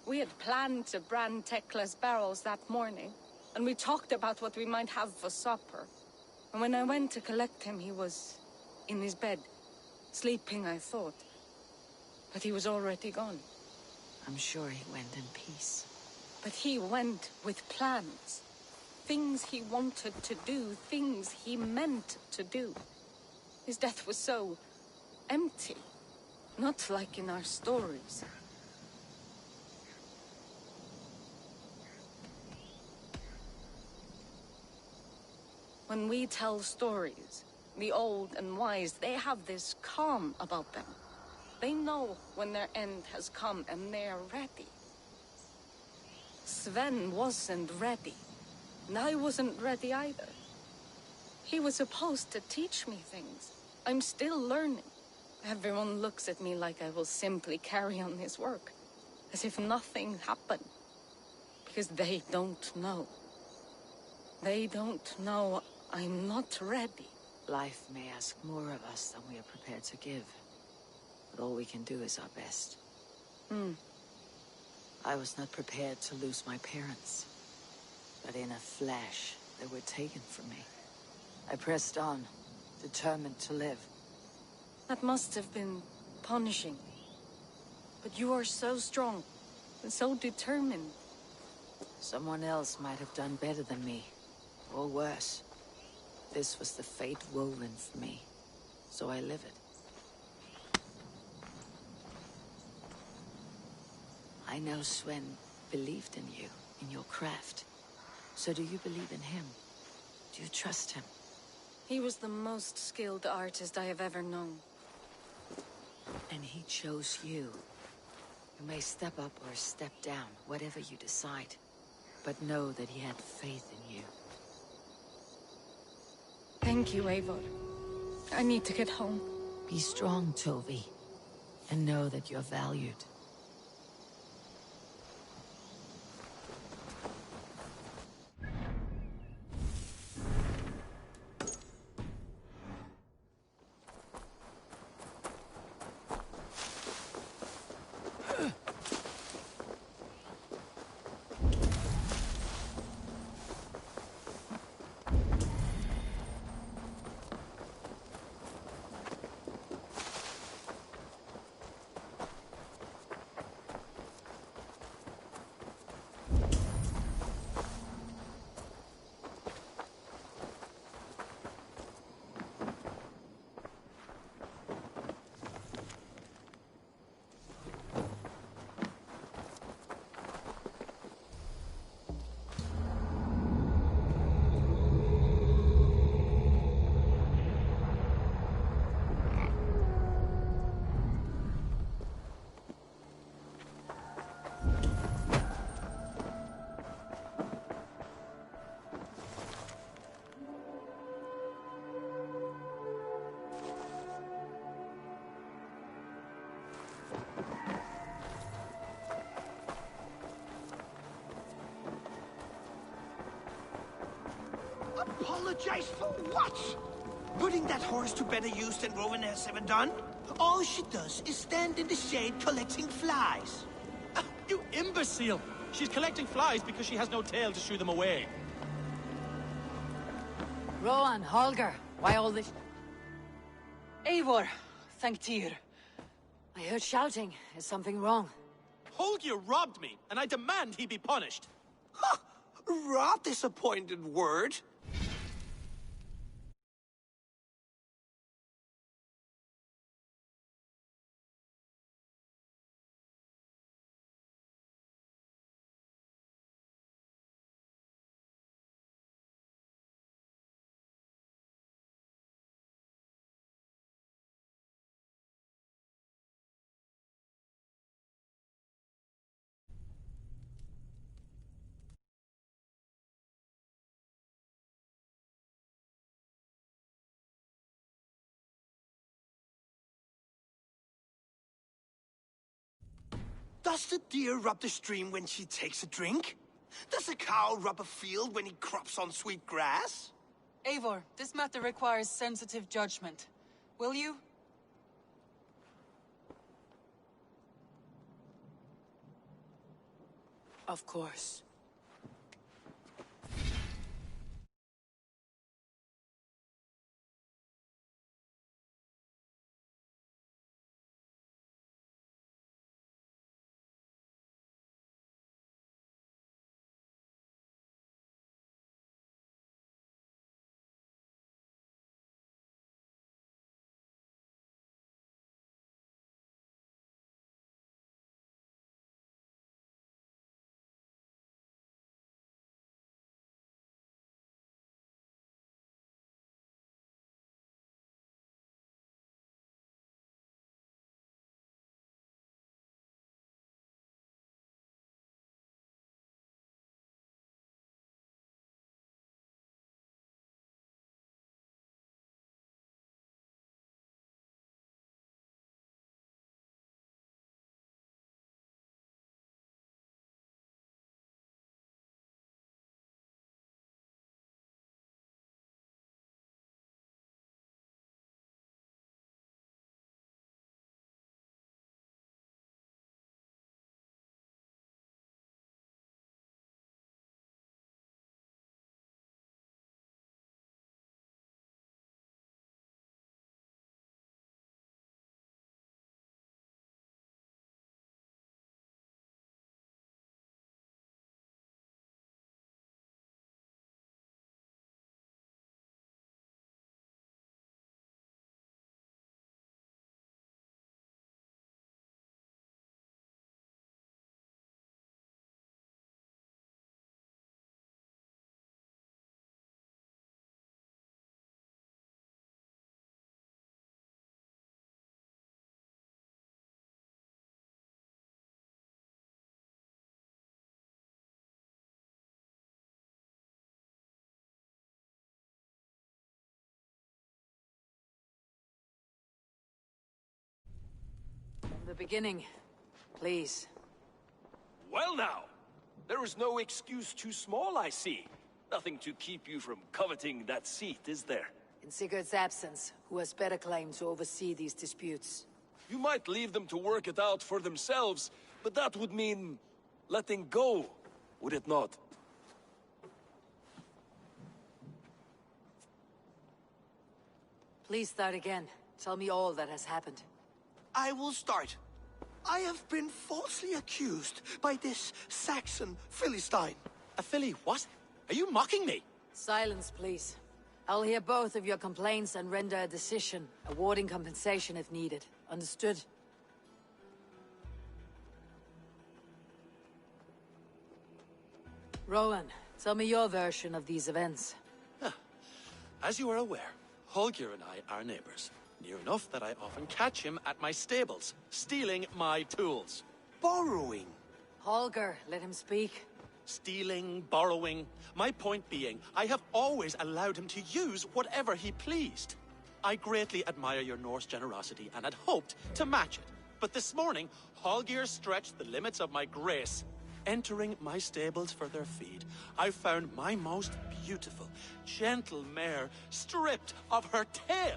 Speaker 12: We had planned to brand Tekla's barrels that morning, and we talked about what we might have for supper. And when I went to collect him, he was in his bed. Sleeping, I thought. But he was already gone.
Speaker 7: I'm sure he went in peace.
Speaker 12: But he went with plans. Things he wanted to do, things he meant to do. His death was so empty. Not like in our stories. When we tell stories, the old and wise, they have this calm about them. They know when their end has come and they're ready. Sven wasn't ready, and I wasn't ready either. He was supposed to teach me things. I'm still learning. Everyone looks at me like I will simply carry on his work, as if nothing happened, because they don't know. They don't know I'm not ready.
Speaker 7: Life may ask more of us than we are prepared to give. But all we can do is our best. I was not prepared to lose my parents. But in a flash, they were taken from me. I pressed on, determined to live.
Speaker 12: That must have been punishing. But you are so strong, and so determined.
Speaker 7: Someone else might have done better than me, or worse. This was the fate woven for me, so I live it. I know Sven believed in you, in your craft. So do you believe in him? Do you trust him?
Speaker 12: He was the most skilled artist I have ever known.
Speaker 7: And he chose you. You may step up or step down, whatever you decide. But know that he had faith in you.
Speaker 12: Thank you, Eivor. I need to get home.
Speaker 7: Be strong, Tovi. And know that you're valued.
Speaker 6: Apologize for what? Putting that horse to better use than Rowan has ever done? All she does is stand in the shade collecting flies.
Speaker 21: You imbecile! She's collecting flies because she has no tail to shoo them away.
Speaker 7: Rowan, Holger, why all this?
Speaker 22: Eivor, thank Tyr.
Speaker 7: I heard shouting. Is something wrong?
Speaker 21: Holger robbed me, and I demand he be punished.
Speaker 6: Raw disappointed word. Does the deer rub the stream when she takes a drink? Does a cow rub a field when he crops on sweet grass?
Speaker 22: Eivor, this matter requires sensitive judgment. Will you?
Speaker 7: Of course. the beginning, please.
Speaker 1: Well now, there is no excuse too small, I see. Nothing to keep you from coveting that seat, is there?
Speaker 7: In Sigurd's absence, who has better claim to oversee these disputes?
Speaker 1: You might leave them to work it out for themselves, but that would mean letting go, would it not?
Speaker 7: Please start again. Tell me all that has happened.
Speaker 4: I will start. I have been falsely accused by this Saxon Philistine.
Speaker 21: A Philly what? Are you mocking me?
Speaker 7: Silence, please. I'll hear both of your complaints and render a decision, awarding compensation if needed. Understood? Rowan, tell me your version of these events.
Speaker 21: As you are aware, Holger and I are neighbors. Near enough that I often catch him at my stables, stealing my tools.
Speaker 4: Borrowing.
Speaker 7: Holger, let him speak.
Speaker 21: Stealing, borrowing. My point being, I have always allowed him to use whatever he pleased. I greatly admire your Norse generosity and had hoped to match it. But this morning, Holger stretched the limits of my grace. Entering my stables for their feed, I found my most beautiful, gentle mare stripped of her tail.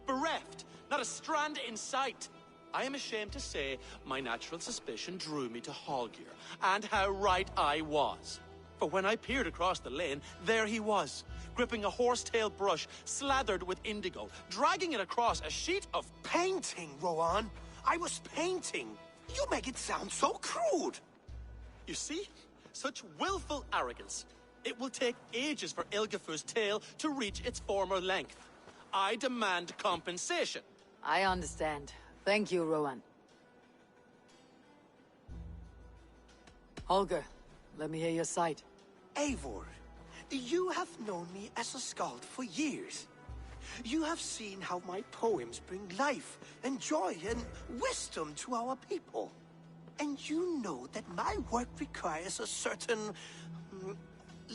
Speaker 21: Bereft, not a strand in sight. I am ashamed to say my natural suspicion drew me to Holger, and how right I was. For when I peered across the lane, there he was, gripping a horsetail brush slathered with indigo, dragging it across a sheet of
Speaker 4: painting, Rowan. I was painting. You make it sound so crude.
Speaker 21: You see? Such willful arrogance. It will take ages for Ilgafur's tail to reach its former length. I demand compensation.
Speaker 7: I understand. Thank you, Rowan. Holger, let me hear your side.
Speaker 4: Eivor, you have known me as a skald for years. You have seen how my poems bring life and joy and wisdom to our people. And you know that my work requires a certain,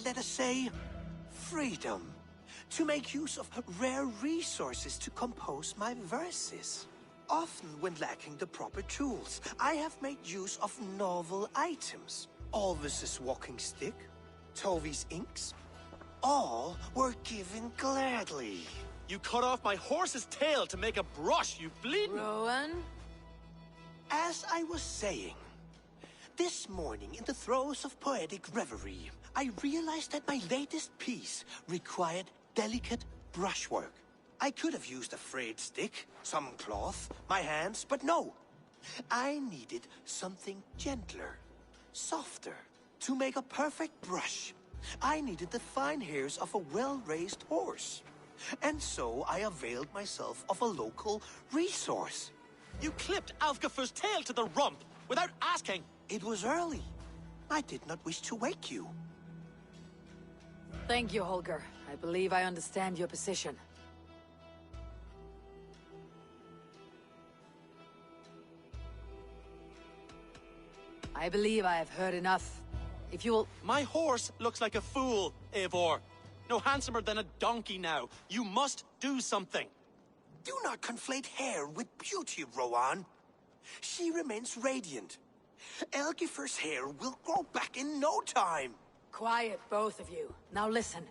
Speaker 4: let us say, freedom. To make use of rare resources to compose my verses. Often when lacking the proper tools, I have made use of novel items. Alvis's walking stick, Tovi's inks, all were given gladly.
Speaker 21: You cut off my horse's tail to make a brush, you bleeding...
Speaker 7: Rowan?
Speaker 4: As I was saying, this morning in the throes of poetic reverie, I realized that my latest piece required delicate brushwork. I could have used a frayed stick, some cloth, my hands, but no. I needed something gentler, softer. To make a perfect brush, I needed the fine hairs of a well-raised horse. And so I availed myself of a local resource.
Speaker 21: You clipped Alfgafur's tail to the rump, without asking.
Speaker 4: It was early. I did not wish to wake you.
Speaker 7: Thank you, Holger. I believe I understand your position. I believe I have heard enough. If you will...
Speaker 21: My horse looks like a fool, Eivor. No handsomer than a donkey now. You must do something.
Speaker 4: Do not conflate hair with beauty, Rowan. She remains radiant. Elgifur's hair will grow back in no time.
Speaker 7: Quiet, both of you. Now listen.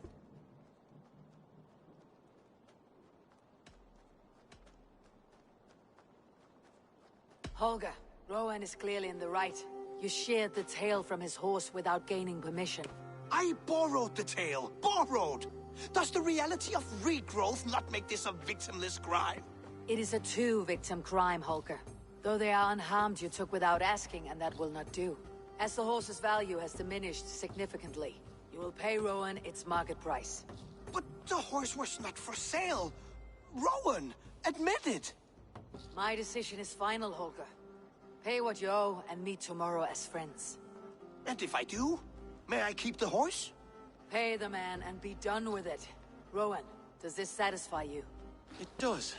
Speaker 7: Holger, Rowan is clearly in the right. You sheared the tail from his horse without gaining permission.
Speaker 4: I borrowed the tail. Borrowed! Does the reality of regrowth not make this a victimless crime?
Speaker 7: It is a two-victim crime, Holger. Though they are unharmed, you took without asking, and that will not do. As the horse's value has diminished significantly, you will pay Rowan its market price.
Speaker 4: But the horse was not for sale. Rowan, admit it.
Speaker 7: My decision is final, Holger. Pay what you owe and meet tomorrow as friends.
Speaker 4: And if I do, may I keep the horse?
Speaker 7: Pay the man and be done with it. Rowan, does this satisfy you?
Speaker 21: It does.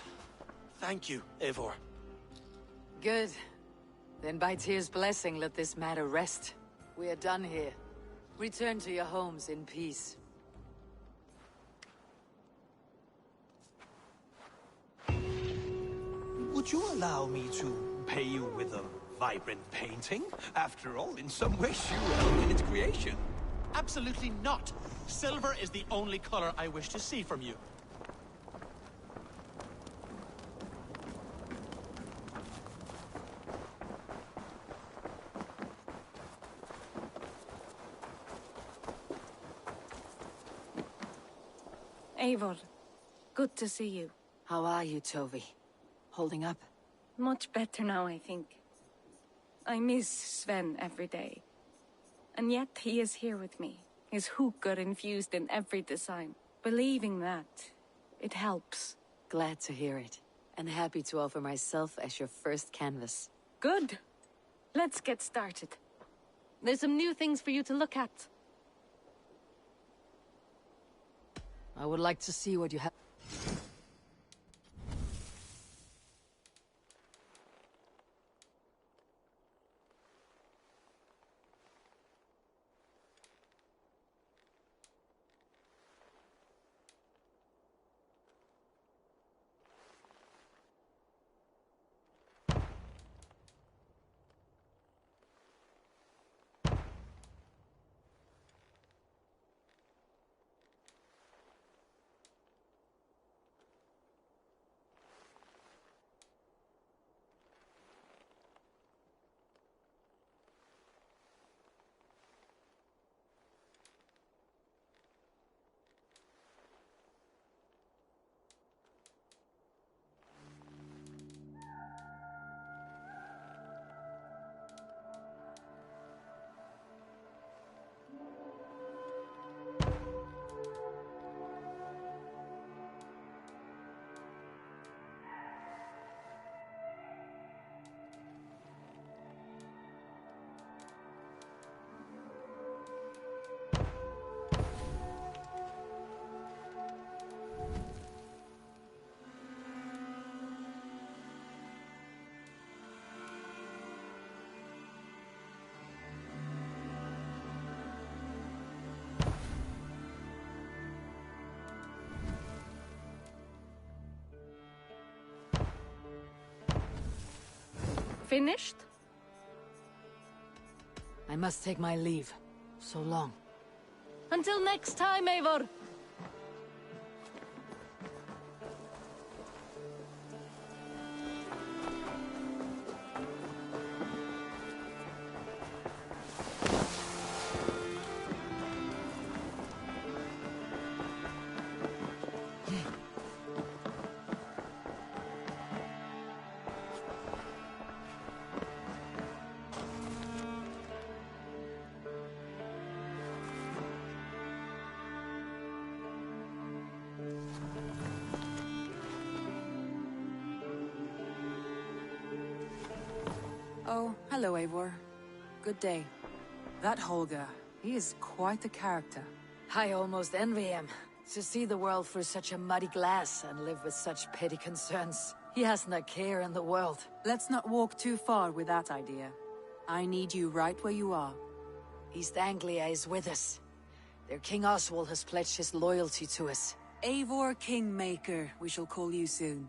Speaker 21: Thank you, Eivor.
Speaker 7: Good. Then by Tyr's blessing, let this matter rest. We are done here. Return to your homes in peace.
Speaker 4: Would you allow me to
Speaker 9: repay you with a vibrant painting. After all, in some ways you helped in its creation.
Speaker 21: Absolutely not. Silver is the only color I wish to see from you.
Speaker 12: Eivor, good to see you.
Speaker 7: How are you, Tovi? Holding up?
Speaker 12: Much better now, I think. I miss Sven every day. And yet he is here with me, his hookah infused in every design. Believing that, it helps.
Speaker 7: Glad to hear it. And happy to offer myself as your first canvas.
Speaker 12: Good. Let's get started. There's some new things for you to look at.
Speaker 7: I would like to see what you have.
Speaker 12: Finished?
Speaker 7: I must take my leave. So long.
Speaker 12: Until next time, Eivor!
Speaker 10: Oh, hello, Eivor. Good day. That Holger, he is quite a character.
Speaker 7: I almost envy him. To see the world through such a muddy glass and live with such petty concerns. He hasn't a care in the world.
Speaker 10: Let's not walk too far with that idea. I need you right where you are.
Speaker 7: East Anglia is with us. Their King Oswald has pledged his loyalty to us.
Speaker 10: Eivor Kingmaker, we shall call you soon.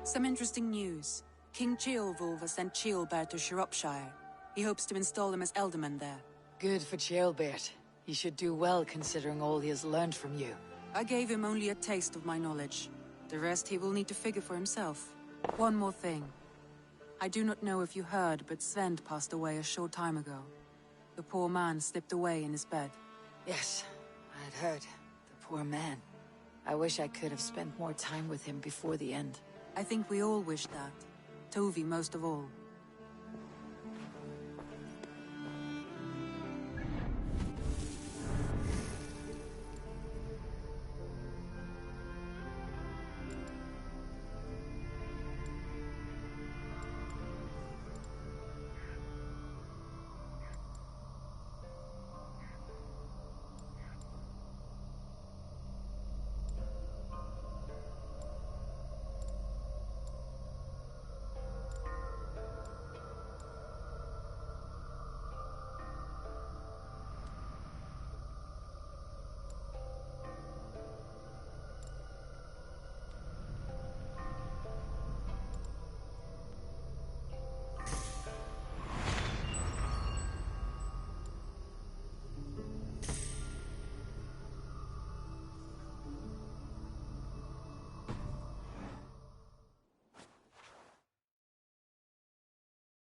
Speaker 10: Some interesting news. King Ceolwulf has sent Ceolbert to Shropshire. He hopes to install him as Elderman there.
Speaker 7: Good for Ceolbert. He should do well considering all he has learned from you.
Speaker 10: I gave him only a taste of my knowledge. The rest he will need to figure for himself. One more thing. I do not know if you heard, but Sven passed away a short time ago. The poor man slipped away in his bed.
Speaker 7: Yes, I had heard. The poor man. I wish I could have spent more time with him before the end.
Speaker 10: I think we all wish that. Tovi most of all.